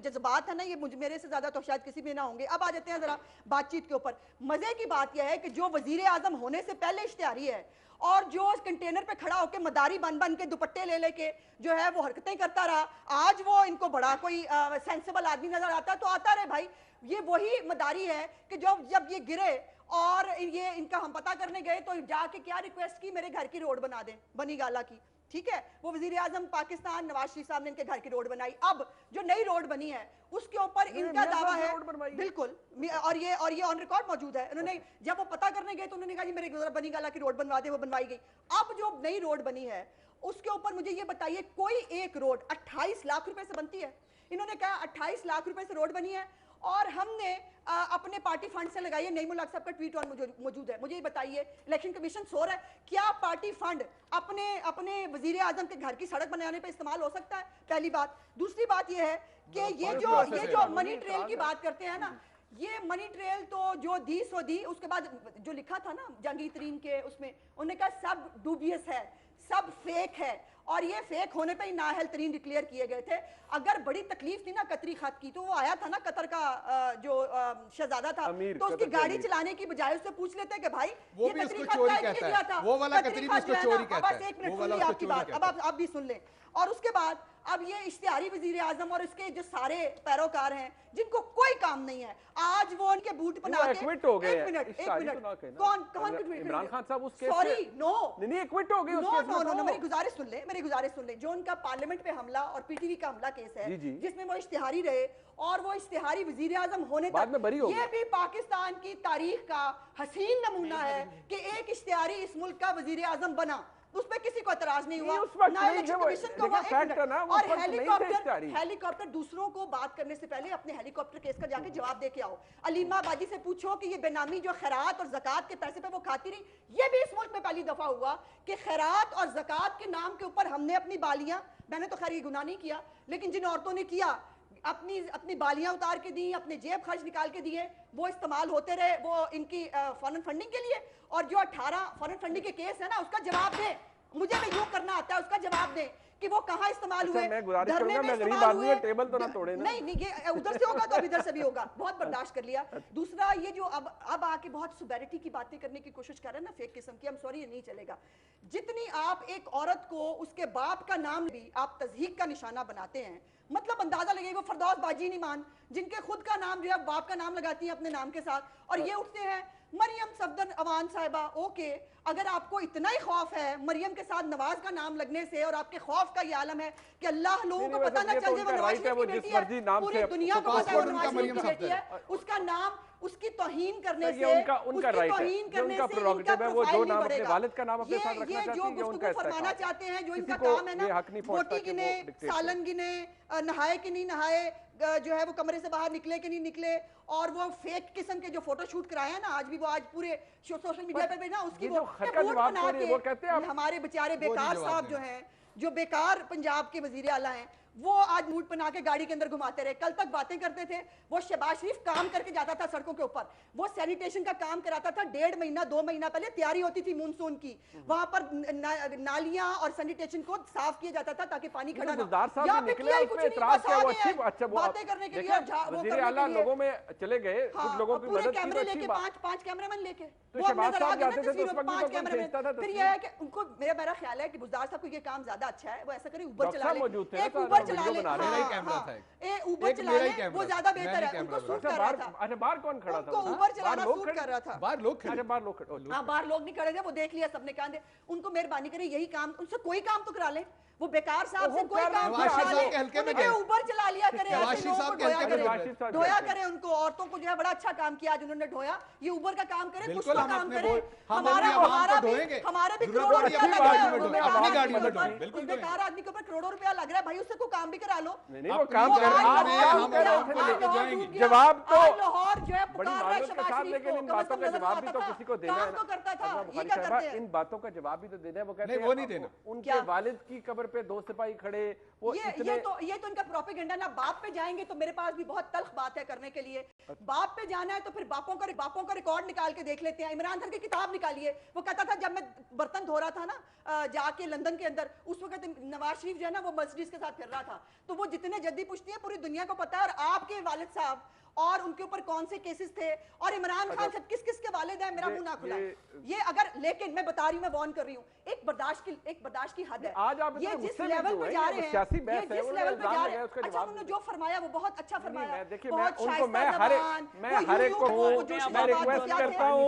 جذبات ہیں نا یہ میرے سے زیادہ تو شاید کسی میں نہ ہوں گے. اب آ جاتے ہیں ذرا بات چیت کے اوپر. مزے کی بات یہ ہے کہ جو وزیر اعظم ہونے سے پہلے اشتہاری ہے, اور جو اس کنٹینر پہ کھڑا ہو کے مداری بن بن کے دوپٹے لے لے کے جو ہے وہ حرکتیں کرتا رہا, آج وہ ان کو بڑا کوئی سینسیبل آدمی نظر آتا ہے تو آتا رہے بھائی. یہ وہی مداری ہے کہ جب یہ گرے اور یہ ان کا ہم پتہ کرنے گئے تو جا کے کیا ریکویسٹ کی, میرے گھر کی روڈ بنا دیں بنی گالا کی. ٹھیک ہے, وہ وزیر اعظم پاکستان نواز شریف صاحب نے ان کے گھر کی روڈ بنائی. اب جو نئی روڈ بنی ہے اس کے اوپر ان کا دعویٰ ہے, بالکل, اور یہ آن ریکارڈ موجود ہے. انہوں نے جب وہ پتہ کرنے گئے تو انہوں نے کہا جی میرے بنی گالا کی روڈ بنوا دے, وہ بنوائی گئی. اب جو نئی روڈ بنی ہے اس کے اوپر مجھے یہ بتائیے, کوئی ایک روڈ 28 لاکھ روپے سے بنتی ہے. انہوں نے کہا 28 لاکھ روپے سے روڈ بنی ہے اور ہم نے اپنے پارٹی فنڈ سے لگائی ہے. نعیم الحق صاحب کا ٹویٹ آن موجود ہے. مجھے یہ بتائیے, الیکشن کمیشن سو رہا ہے, کیا پارٹی فنڈ اپنے وزیر اعظم کے گھر کی سڑک بنانے پہ استعمال ہو سکتا ہے؟ پہلی بات. دوسری بات یہ ہے کہ یہ جو منی ٹریل کی بات کرتے ہیں نا, یہ منی ٹریل تو جو دی سو دی, اس کے بعد جو لکھا تھا نا جہانگیر ترین کے اس میں, انہوں نے کہا سب ڈوبیس ہے, سب فیک ہے, اور یہ فیک ہونے پہ ہی نااہل ترین ڈکلیئر کیے گئے تھے. اگر بڑی تکلیف تھی نا قطری خط کی, تو وہ آیا تھا نا قطر کا جو شہزادہ تھا, تو اس کی گاڑی چلانے کی بجائے اس سے پوچھ لیتے کہ بھائی یہ قطری خط کا ہے کیا تھا, وہ والا قطری خط جو ہے نا. بس ایک منٹ سن لیں آپ کی بات, اب آپ بھی سن لیں. اور اس کے بعد اب یہ اشتہاری وزیر اعظم اور اس کے جو سارے پیروکار ہیں جن کو کوئی کام نہیں ہے, آج وہ ان کے بوٹ بنا کے ایکوٹ ہو گئے. ایک منٹ, کون عمران خان صاحب اس کیس سوری نو نہیں ایکوٹ ہو گئے اس کیس میں. نو میری گزارش سن لیں. جو ان کا پارلیمنٹ پہ حملہ اور پی ٹی وی کا حملہ کیس ہے جس میں وہ اشتہاری رہے اور وہ اشتہاری وزیر اعظم ہونے تک, یہ بھی پاکستان کی تاریخ کا حسین نمونہ ہے کہ ایک اشتہاری اس ملک کا وزیر اعظم بنا, اس پہ کسی کو اعتراض نہیں ہوا, نہ الیکشن کمیشن کو ہوا. اور ہیلی کاپٹر دوسروں کو بات کرنے سے پہلے اپنے ہیلی کاپٹر کیس کا جا کے جواب دے کے آؤ. علیمہ آبادی سے پوچھو کہ یہ بے نامی جو خیرات اور زکوٰۃ کے پیسے پہ وہ کھاتی رہی, یہ بھی اس ملک میں پہلی دفعہ ہوا کہ خیرات اور زکوٰۃ کے نام کے اوپر ہم نے اپنی بالیاں, میں نے تو خیر یہ گناہ نہیں کیا, لیکن جن عورتوں نے کیا اپنی بالیاں اتار کے دی, اپنے جیب خرچ نکال کے دیے, وہ استعمال ہوتے رہے وہ ان کی فارن فنڈنگ کے لیے. اور جو 18 فارن فنڈنگ کے کیس ہے نا, اس کا جواب دیں. مجھے بھی یوں کرنا آتا ہے, اس کا جواب دیں کہ وہ کہاں استعمال ہوئے. میں گزارش کروں گا, میں غریب آدمی ہوں, ٹیبل تو نہ توڑے نا. نہیں یہ ادھر سے ہوگا تو اب ادھر سے بھی ہوگا, بہت برداشت کر لیا. دوسرا یہ جو اب آ کے بہت سوبیرٹی کی باتیں کرنے کی کوشش کر رہے ہیں نا, فیک قسم کی, ہم سوری یہ نہیں چلے گا. جتنی آپ ایک عورت کو اس کے باپ کا نام بھی آپ تضحیک کا نشانہ بناتے ہیں, مطلب اندازہ لگے وہ فردوس باجی نیمان جن کے خود کا نام جو ہے باپ کا نام لگاتی ہیں اپنے نام کے ساتھ, اور یہ اٹھتے ہیں مریم صفدر اوان صاحبہ. اوکے, اگر آپ کو اتنا ہی خوف ہے مریم کے ساتھ نواز کا نام لگنے سے, اور آپ کے خوف کا یہ عالم ہے کہ اللہ لوگوں کو پتہ نہ چل جائے وہ نواز شریف کی بیٹی ہے, پوری دنیا کو پتہ ہے وہ نواز شریف کی بیٹی ہے, اس کا نام اس کی توہین کرنے سے, ان کا رائٹ ہے, ان کا پروگریٹو ہے, وہ جو نام اپنے والد کا نام اپنے ساتھ رکھنا چاہتے ہیں, جو گفتگو فرمانا چاہتے ہیں, جو ان کا کام ہے نا, بوٹی گنے, سالن گنے, نہائے کہ نہیں نہائے, جو ہے وہ کمرے سے باہر نکلے کہ نہیں نکلے, اور وہ فیک قسم کے جو فوٹو شوٹ کرائے ہیں نا, آج بھی وہ آج پورے سوشل میڈیا پہ نا اس کی وہ بنا کے ہمارے بیچارے بیکار صاحب جو ہیں, جو بیکار پنجاب کے وزیر اعلیٰ ہیں, वो आज मूड बना के गाड़ी के अंदर घुमाते रहे, कल तक बातें करते थे। वो शहबाज शरीफ काम करके जाता था सड़कों के ऊपर, वो सैनिटेशन का काम कराता था। 1.5 महीना 2 महीना पहले तैयारी होती थी मानसून की, वहां पर नालियां और सैनिटेशन को साफ किया जाता था ताकि पानी खड़ा ना। यहाँ पे किया ही कुछ नहीं, बस आ गए बातें करने के लिए, वज़ीर आला लोगों में चले गए, कुछ लोगों की मदद की, कैमरे लेके 5 कैमरामैन लेके तो शहबाज साहब जाते थे तो उस वक्त 5 कैमरामैन। फिर ये है कि उनको मेरा ख्याल है कि बुज़दार साहब को ये काम ज्यादा अच्छा है, वो ऐसा करे ऊबर चला ले, एक ऊबर चला ले, ऊबर चला ले, वो ज्यादा बेहतर है। उनको सूट कर रहा था। अच्छा बाहर कौन खड़ा था? उनको ऊबर चलाना सूट कर रहा था। बाहर लोग खड़े, बाहर लोग खड़े, हाँ बाहर लोग नहीं खड़े थे, वो देख लिया सबने, कहा दे उनको मेहरबानी करे यही काम, उनसे कोई काम तो करा ले, वो बेकार साहब से कोई काम करा ले, उनके ऊबर चला लिया करे, ढोया करे उनको, औरतों को जो है बड़ा अच्छा काम किया आज उन्होंने ढोया, ये ऊबर का काम करे, कुछ तो काम करे। हमारे भी करोड़ों रुपया लग रहा है, बेकार आदमी के ऊपर करोड़ों रुपया लग रहा है भाई, उससे कोई काम भी करा लो। जवाब तो लाहौर जो है बड़ी माजरत के साथ, लेकिन इन बातों का जवाब भी तो किसी को देना है। काम तो करता था, ये क्या करते हैं? इन बातों का जवाब भी तो देना है। वो कहते हैं वो नहीं देना। उनके वालिद की कब्र पे 2 सिपाही खड़े, वो ये तो इनका प्रोपेगेंडा ना। बाप पे जाएंगे तो मेरे पास भी बहुत तल्ख बात है करने के लिए। बाप पे जाना है तो फिर बापों का रिकॉर्ड निकाल के देख लेते हैं। इमरान खान की किताब निकालिए, वो कहता था जब मैं बर्तन धो रहा था ना जाके लंदन के अंदर, उस वक्त नवाज शरीफ जो है ना वो मर्सिडीज के साथ फिर रहा था, तो वो जितने जद्दी पुश्ती है पूरी दुनिया को पता है। और आपके वालिद साहब और उनके ऊपर कौन से केसेस थे और इमरान खान से किस किस के वालिद है, मेरा मुंह ना खुला ये अगर। लेकिन मैं बता रही हूँ, मैं वार्न कर रही हूँ, एक बर्दाश्त की हद है। आज आप ये जिस लेवल पे जा रहे हैं, ये जिस लेवल पे जा रहे हैं, अच्छा उन्होंने जो फरमाया वो बहुत अच्छा फरमाया, बहुत शाइस्ता ज़बान, मैं हर एक को मैं रिक्वेस्ट करता हूँ,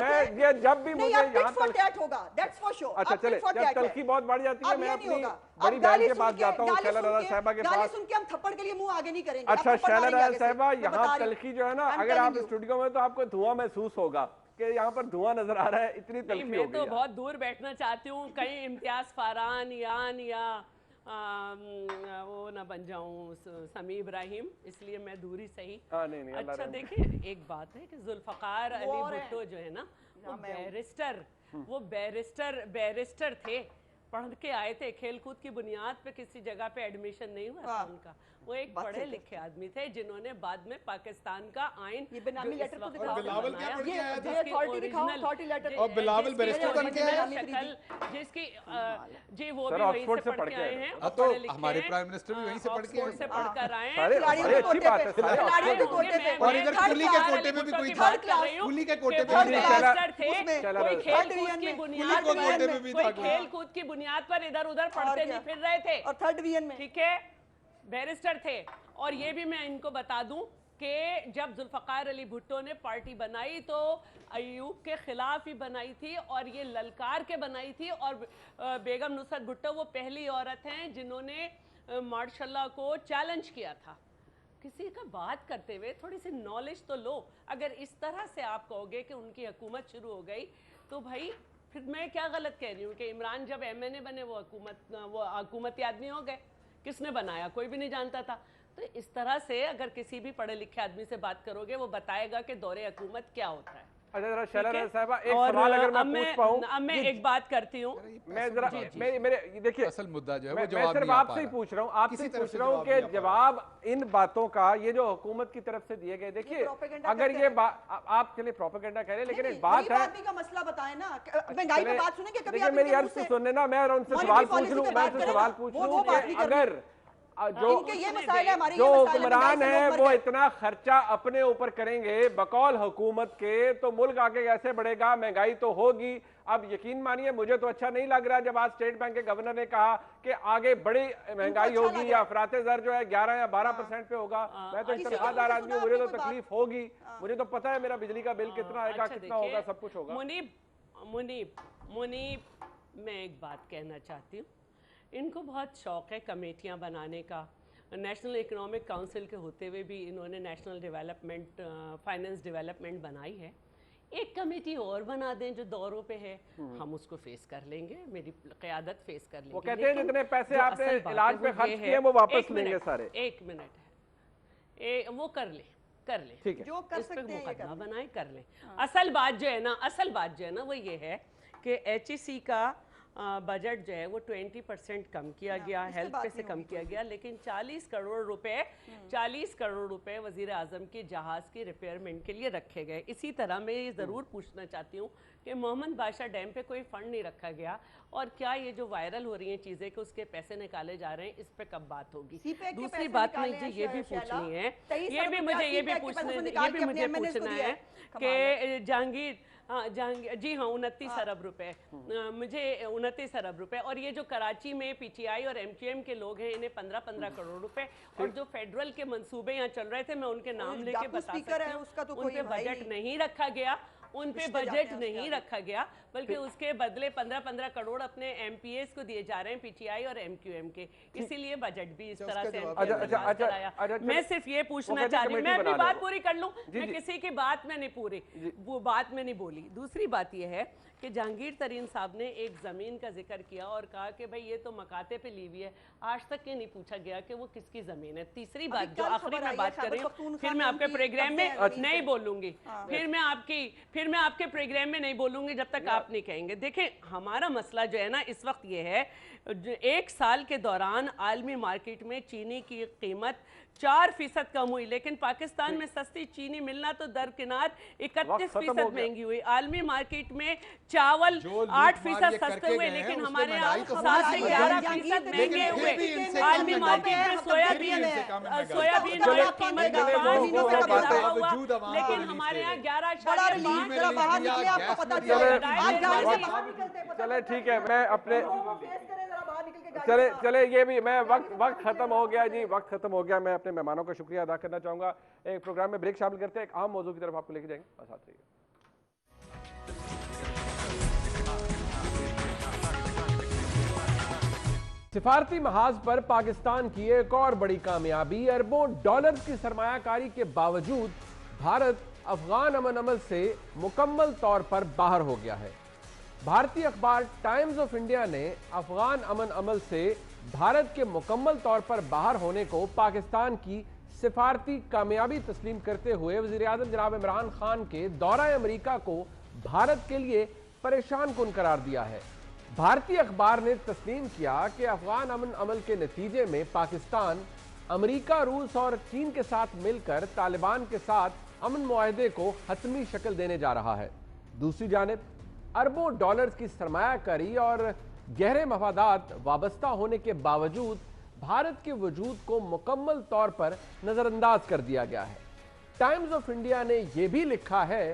मैं ये जब भी मुझे यहाँ तक होगा, दैट्स फॉर श्योर। अच्छा चले, जब तलखी बहुत बढ़ जाती है, मैं अपनी बड़ी बहन के पास जाता हूँ, शैला रज़ा साहिबा के पास। सुन के हम थप्पड़ के लिए मुंह आगे नहीं करेंगे। अच्छा शैला रज़ा साहिबा, यहाँ तलखी जो है ना, अगर आप स्टूडियो में तो आपको धुआं महसूस होगा कि यहाँ पर धुआं नजर आ रहा है, इतनी तलखी हो गई। मैं तो बहुत दूर बैठना चाहती हूँ, कहीं इम्तियाज फारान या वो ना बन जाऊं समी इब्राहिम, इसलिए मैं दूरी सही। नहीं, अच्छा देखिए, एक बात है कि जुल्फकार अली भुट्टो जो है ना, वो बैरिस्टर थे, पढ़ के आए थे, खेलकूद की बुनियाद पे किसी जगह पे एडमिशन नहीं हुआ था उनका। वो एक पढ़े लिखे आदमी थे जिन्होंने बाद में पाकिस्तान का आइन, ये बेनामी लेटर तो दिखाओ, बिलावल क्या पढ़ के आया था? अथॉरिटी दिखाओ, अथॉरिटी लेटर। और बिलावल बैरिस्टर बन के आया, जिसकी जी वो भी वहीं से पढ़ के आए हैं। अब तो हमारे प्राइम मिनिस्टर भी वहीं से पढ़ के आए, से पढ़कर आए हैं। खिलाड़ियों के कोटे पे, और इधर कुली के कोटे में भी कोई था, कुली के कोटे पे भी खेल कूद की बुनियाद पर इधर उधर पढ़ते नहीं फिर रहे थे, और 3rd डिवीजन में, ठीक है, बैरिस्टर थे। और ये भी मैं इनको बता दूं कि जब जुल्फकार अली भुट्टो ने पार्टी बनाई तो अयूब के खिलाफ ही बनाई थी और ये ललकार के बनाई थी। और बेगम नुसरत भुट्टो वो पहली औरत हैं जिन्होंने मार्शल को चैलेंज किया था। किसी का बात करते हुए थोड़ी सी नॉलेज तो लो। अगर इस तरह से आप कहोगे कि उनकी हुकूमत शुरू हो गई तो भाई फिर मैं क्या गलत कह रही हूँ कि इमरान जब MNA बने वो हुकूमती आदमी हो गए। किसने बनाया? कोई भी नहीं जानता था। तो इस तरह से अगर किसी भी पढ़े लिखे आदमी से बात करोगे वो बताएगा कि दौरे हुकूमत क्या होता है। अच्छा जरा शैला रज़ा साहिबा एक सवाल अगर मैं पूछ पाऊं, अब मैं एक बात करती हूँ, मैं जरा मेरे देखिए असल मुद्दा जो है वो मैं जवाब सिर्फ आपसे ही पूछ रहा हूँ, आपसे पूछ रहा हूँ कि जवाब इन बातों का ये जो हुकूमत की तरफ से दिए गए, देखिए अगर ये आप चलिए प्रोपेगेंडा कह रहे हैं, लेकिन एक बात है का मसला बताएं ना, महंगाई पे बात सुनेंगे कभी, मेरी अर्ज तो सुनने ना, मैं उनसे सवाल पूछ लूं, मैं उनसे सवाल पूछ लूं कि अगर जो हुक्मरान है वो इतना खर्चा अपने ऊपर करेंगे बकौल हुकूमत के, तो मुल्क आगे कैसे बढ़ेगा? महंगाई तो होगी। अब यकीन मानिए मुझे तो अच्छा नहीं लग रहा जब आज स्टेट बैंक के गवर्नर ने कहा कि आगे बड़ी महंगाई होगी या अफराते ज़र जो है 11 या 12% पे होगा। मैं तो तनख्वाहदार आदमी हूँ, मुझे तो तकलीफ होगी, मुझे तो पता है मेरा बिजली का बिल कितना आएगा, कितना होगा, सब कुछ होगा। मुनीब मैं एक बात कहना चाहती हूँ, इनको बहुत शौक़ है कमेटियाँ बनाने का। नेशनल इकोनॉमिक काउंसिल के होते हुए भी इन्होंने नेशनल डेवलपमेंट फाइनेंस डेवलपमेंट बनाई है। एक कमेटी और बना दें जो दौरों पे है, हम उसको फेस कर लेंगे, मेरी क़यादत फेस कर लेंगे। वो कहते हैं जितने पैसे आपने इलाज पे खर्च किए वो वापस लेंगे सारे। एक मिनट है, वो कर ले ठीक है, जो कर सकते हैं मुकदमा बनाए कर ले। असल बात जो है ना वो ये है कि HEC का बजट जो है वो 20% कम किया गया, हेल्थ पे से कम किया गया, लेकिन 40 करोड़ रुपए वज़ीर आज़म के जहाज़ की रिपेयरमेंट के लिए रखे गए। इसी तरह मैं ये ज़रूर पूछना चाहती हूँ कि मोहम्मद बादशाह डैम पे कोई फंड नहीं रखा गया, और क्या ये जो वायरल हो रही हैं चीज़ें कि उसके पैसे निकाले जा रहे हैं, इस पे कब बात होगी? दूसरी बात मुझे ये भी पूछनी है, ये भी मुझे पूछना है कि जहांगीर, हाँ जहांगीर जी, हाँ 29 अरब रुपए, मुझे 29 अरब रुपए, और ये जो कराची में पीटीआई और एमक्यूएम के लोग हैं, इन्हें 15-15 करोड़ रुपए, और जो फेडरल के मंसूबे यहाँ चल रहे थे, मैं उनके नाम लेके बता सकती हूँ, उन पे बजट नहीं रखा गया, उन पे बजट नहीं रखा गया, बल्कि उसके बदले 15-15 करोड़ अपने एमपीएस को दिए जा रहे हैं, पीटीआई और एमक्यूएम के, इसीलिए बजट भी इस तरह से कराया। मैं सिर्फ ये पूछना चाह रही हूँ, मैं अपनी बात पूरी कर लूं, मैं किसी की बात में नहीं पूरी वो बात में नहीं बोली। दूसरी बात यह है कि जहांगीर तरीन साहब ने एक ज़मीन का जिक्र किया और कहा कि भाई ये तो मकाते पे ली हुई है, आज तक ये नहीं पूछा गया कि वो किसकी ज़मीन है। तीसरी बात जो आखिरी में बात कर रही हूँ, फिर मैं आपके प्रोग्राम में नहीं बोलूँगी, फिर मैं आपके प्रोग्राम में नहीं बोलूँगी जब तक आप नहीं कहेंगे। देखें, हमारा मसला जो है ना इस वक्त ये है, एक साल के दौरान आलमी मार्केट में चीनी की कीमत 4% कम हुई, लेकिन पाकिस्तान में सस्ती चीनी मिलना तो दरकिनार 31% महंगी हुई। आलमी मार्केट में चावल 8% सस्ते हुए, लेकिन हमारे यहाँ 7 से 11% महंगे हुए। आलमी मार्केट में सोयाबीन की कीमत लेकिन हमारे यहाँ 11। चले ठीक है, मैं अपने चले ये भी मैं वक्त खत्म हो गया जी, वक्त खत्म हो गया। मैं अपने मेहमानों का शुक्रिया अदा करना चाहूंगा। एक प्रोग्राम में ब्रेक शामिल करते हैं, एक अहम मौजू की तरफ आपको लेके जाएंगे, और साथ रहिए। सिफारती महाज पर पाकिस्तान की एक और बड़ी कामयाबी, अरबों डॉलर की सरमायाकारी के बावजूद भारत अफगान अमन अमल से मुकम्मल तौर पर बाहर हो गया है। भारतीय अखबार टाइम्स ऑफ इंडिया ने अफगान अमन अमल से भारत के मुकम्मल तौर पर बाहर होने को पाकिस्तान की सिफारती कामयाबी तस्लीम करते हुए वज़ीर आज़म जनाब इमरान खान के दौरा अमेरिका को भारत के लिए परेशान कुन करार दिया है। भारतीय अखबार ने तस्लीम किया कि अफगान अमन अमल के नतीजे में पाकिस्तान अमेरिका, रूस और चीन के साथ मिलकर तालिबान के साथ अमन मुआहदे को हतमी शक्ल देने जा रहा है। दूसरी जानिब अरबों डॉलर्स की सरमायाकारी और गहरे मफादात वाबस्ता होने के बावजूद भारत के वजूद को मुकम्मल तौर पर नजरअंदाज कर दिया गया है। टाइम्स ऑफ इंडिया ने यह भी लिखा है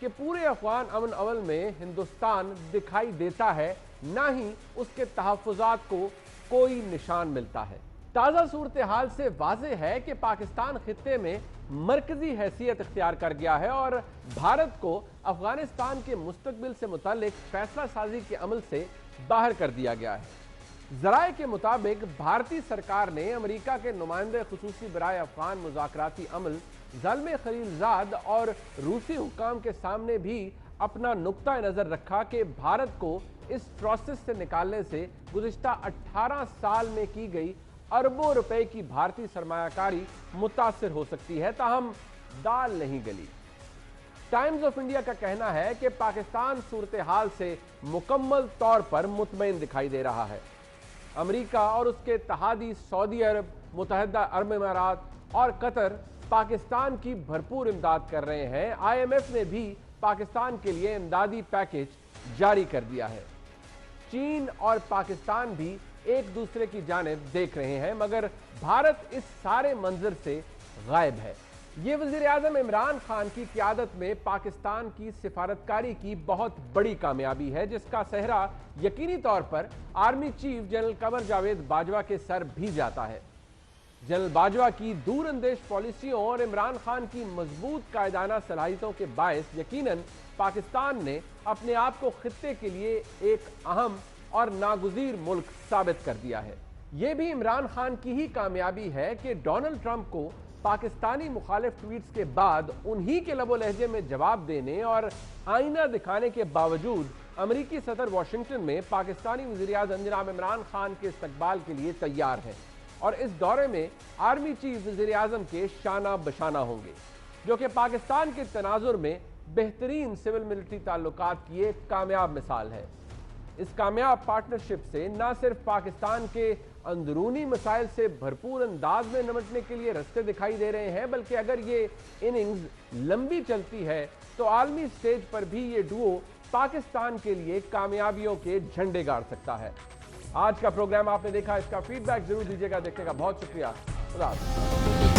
कि पूरे अफगान अमन अमल में हिंदुस्तान दिखाई देता है, ना ही उसके तहफ़्फ़ुज़ात को कोई निशान मिलता है। ताज़ा सूरत हाल से वाज़ेह है कि पाकिस्तान खित्ते में मरकजी हैसियत इख्तियार कर गया है और भारत को अफगानिस्तान के मुस्तकबिल से मुतालिक फैसला साजी के अमल से बाहर कर दिया गया है। ज़राए के मुताबिक भारतीय सरकार ने अमेरिका के नुमाइंदे खुसूसी बराए अफगान मुज़ाकराती अमल ज़ल्मे खलीलज़ाद और रूसी हुक्काम के सामने भी अपना नुक्ता नज़र रखा कि भारत को इस प्रोसेस से निकालने से गुज़िश्ता 18 साल में की गई अरबों रुपए की भारतीय सरमायाकारी मुतासिर हो सकती है, ताहम दाल नहीं गली। टाइम्स ऑफ इंडिया का कहना है कि पाकिस्तान सूरत हाल से मुकम्मल तौर पर मुतमईन दिखाई दे रहा है। अमेरिका और उसके इत्तेहादी सऊदी अरब, मुत्तहिदा अरब इमारात और कतर पाकिस्तान की भरपूर इमदाद कर रहे हैं। IMF ने भी पाकिस्तान के लिए इमदादी पैकेज जारी कर दिया है। चीन और पाकिस्तान भी एक दूसरे की जानिब देख रहे हैं, मगर भारत इस सारे मंजर से गायब है। ये वज़ीर आज़म इमरान खान की क़यादत में पाकिस्तान की सिफारतकारी की बहुत बड़ी कामयाबी है, जिसका सेहरा यकीनी तौर पर army chief general Qamar Javed Bajwa के सर भी जाता है। जनरल बाजवा की दूरअंदेश पॉलिसियों और इमरान खान की मजबूत कायदाना सलाहियतों के बायस यकीनन पाकिस्तान ने अपने आप को खित्ते के लिए एक अहम और नागुज़ीर मुल्क साबित कर दिया है। यह भी इमरान खान की ही कामयाबी है कि डोनाल्ड ट्रंप को पाकिस्तानी मुखालिफ ट्वीट्स के बाद उन्हीं के लबो लहजे में जवाब देने और आईना दिखाने के बावजूद अमरीकी सदर वाशिंगटन में पाकिस्तानी वज़ीर आज़म जनाब इमरान खान के इस्तकबाल के लिए तैयार हैं और इस दौरे में आर्मी चीफ वज़ीर आज़म के शाना बशाना होंगे, जो कि पाकिस्तान के तनाजुर में बेहतरीन सिविल मिलिट्री ताल्लुकात की एक कामयाब मिसाल है। इस कामयाब पार्टनरशिप से न सिर्फ पाकिस्तान के अंदरूनी मसाइल से भरपूर अंदाज में निपटने के लिए रास्ते दिखाई दे रहे हैं, बल्कि अगर ये इनिंग्स लंबी चलती है तो आलमी स्टेज पर भी ये डुओ पाकिस्तान के लिए कामयाबियों के झंडे गाड़ सकता है। आज का प्रोग्राम आपने देखा, इसका फीडबैक जरूर दीजिएगा। देखने का बहुत शुक्रिया। खुदा हाफिज़।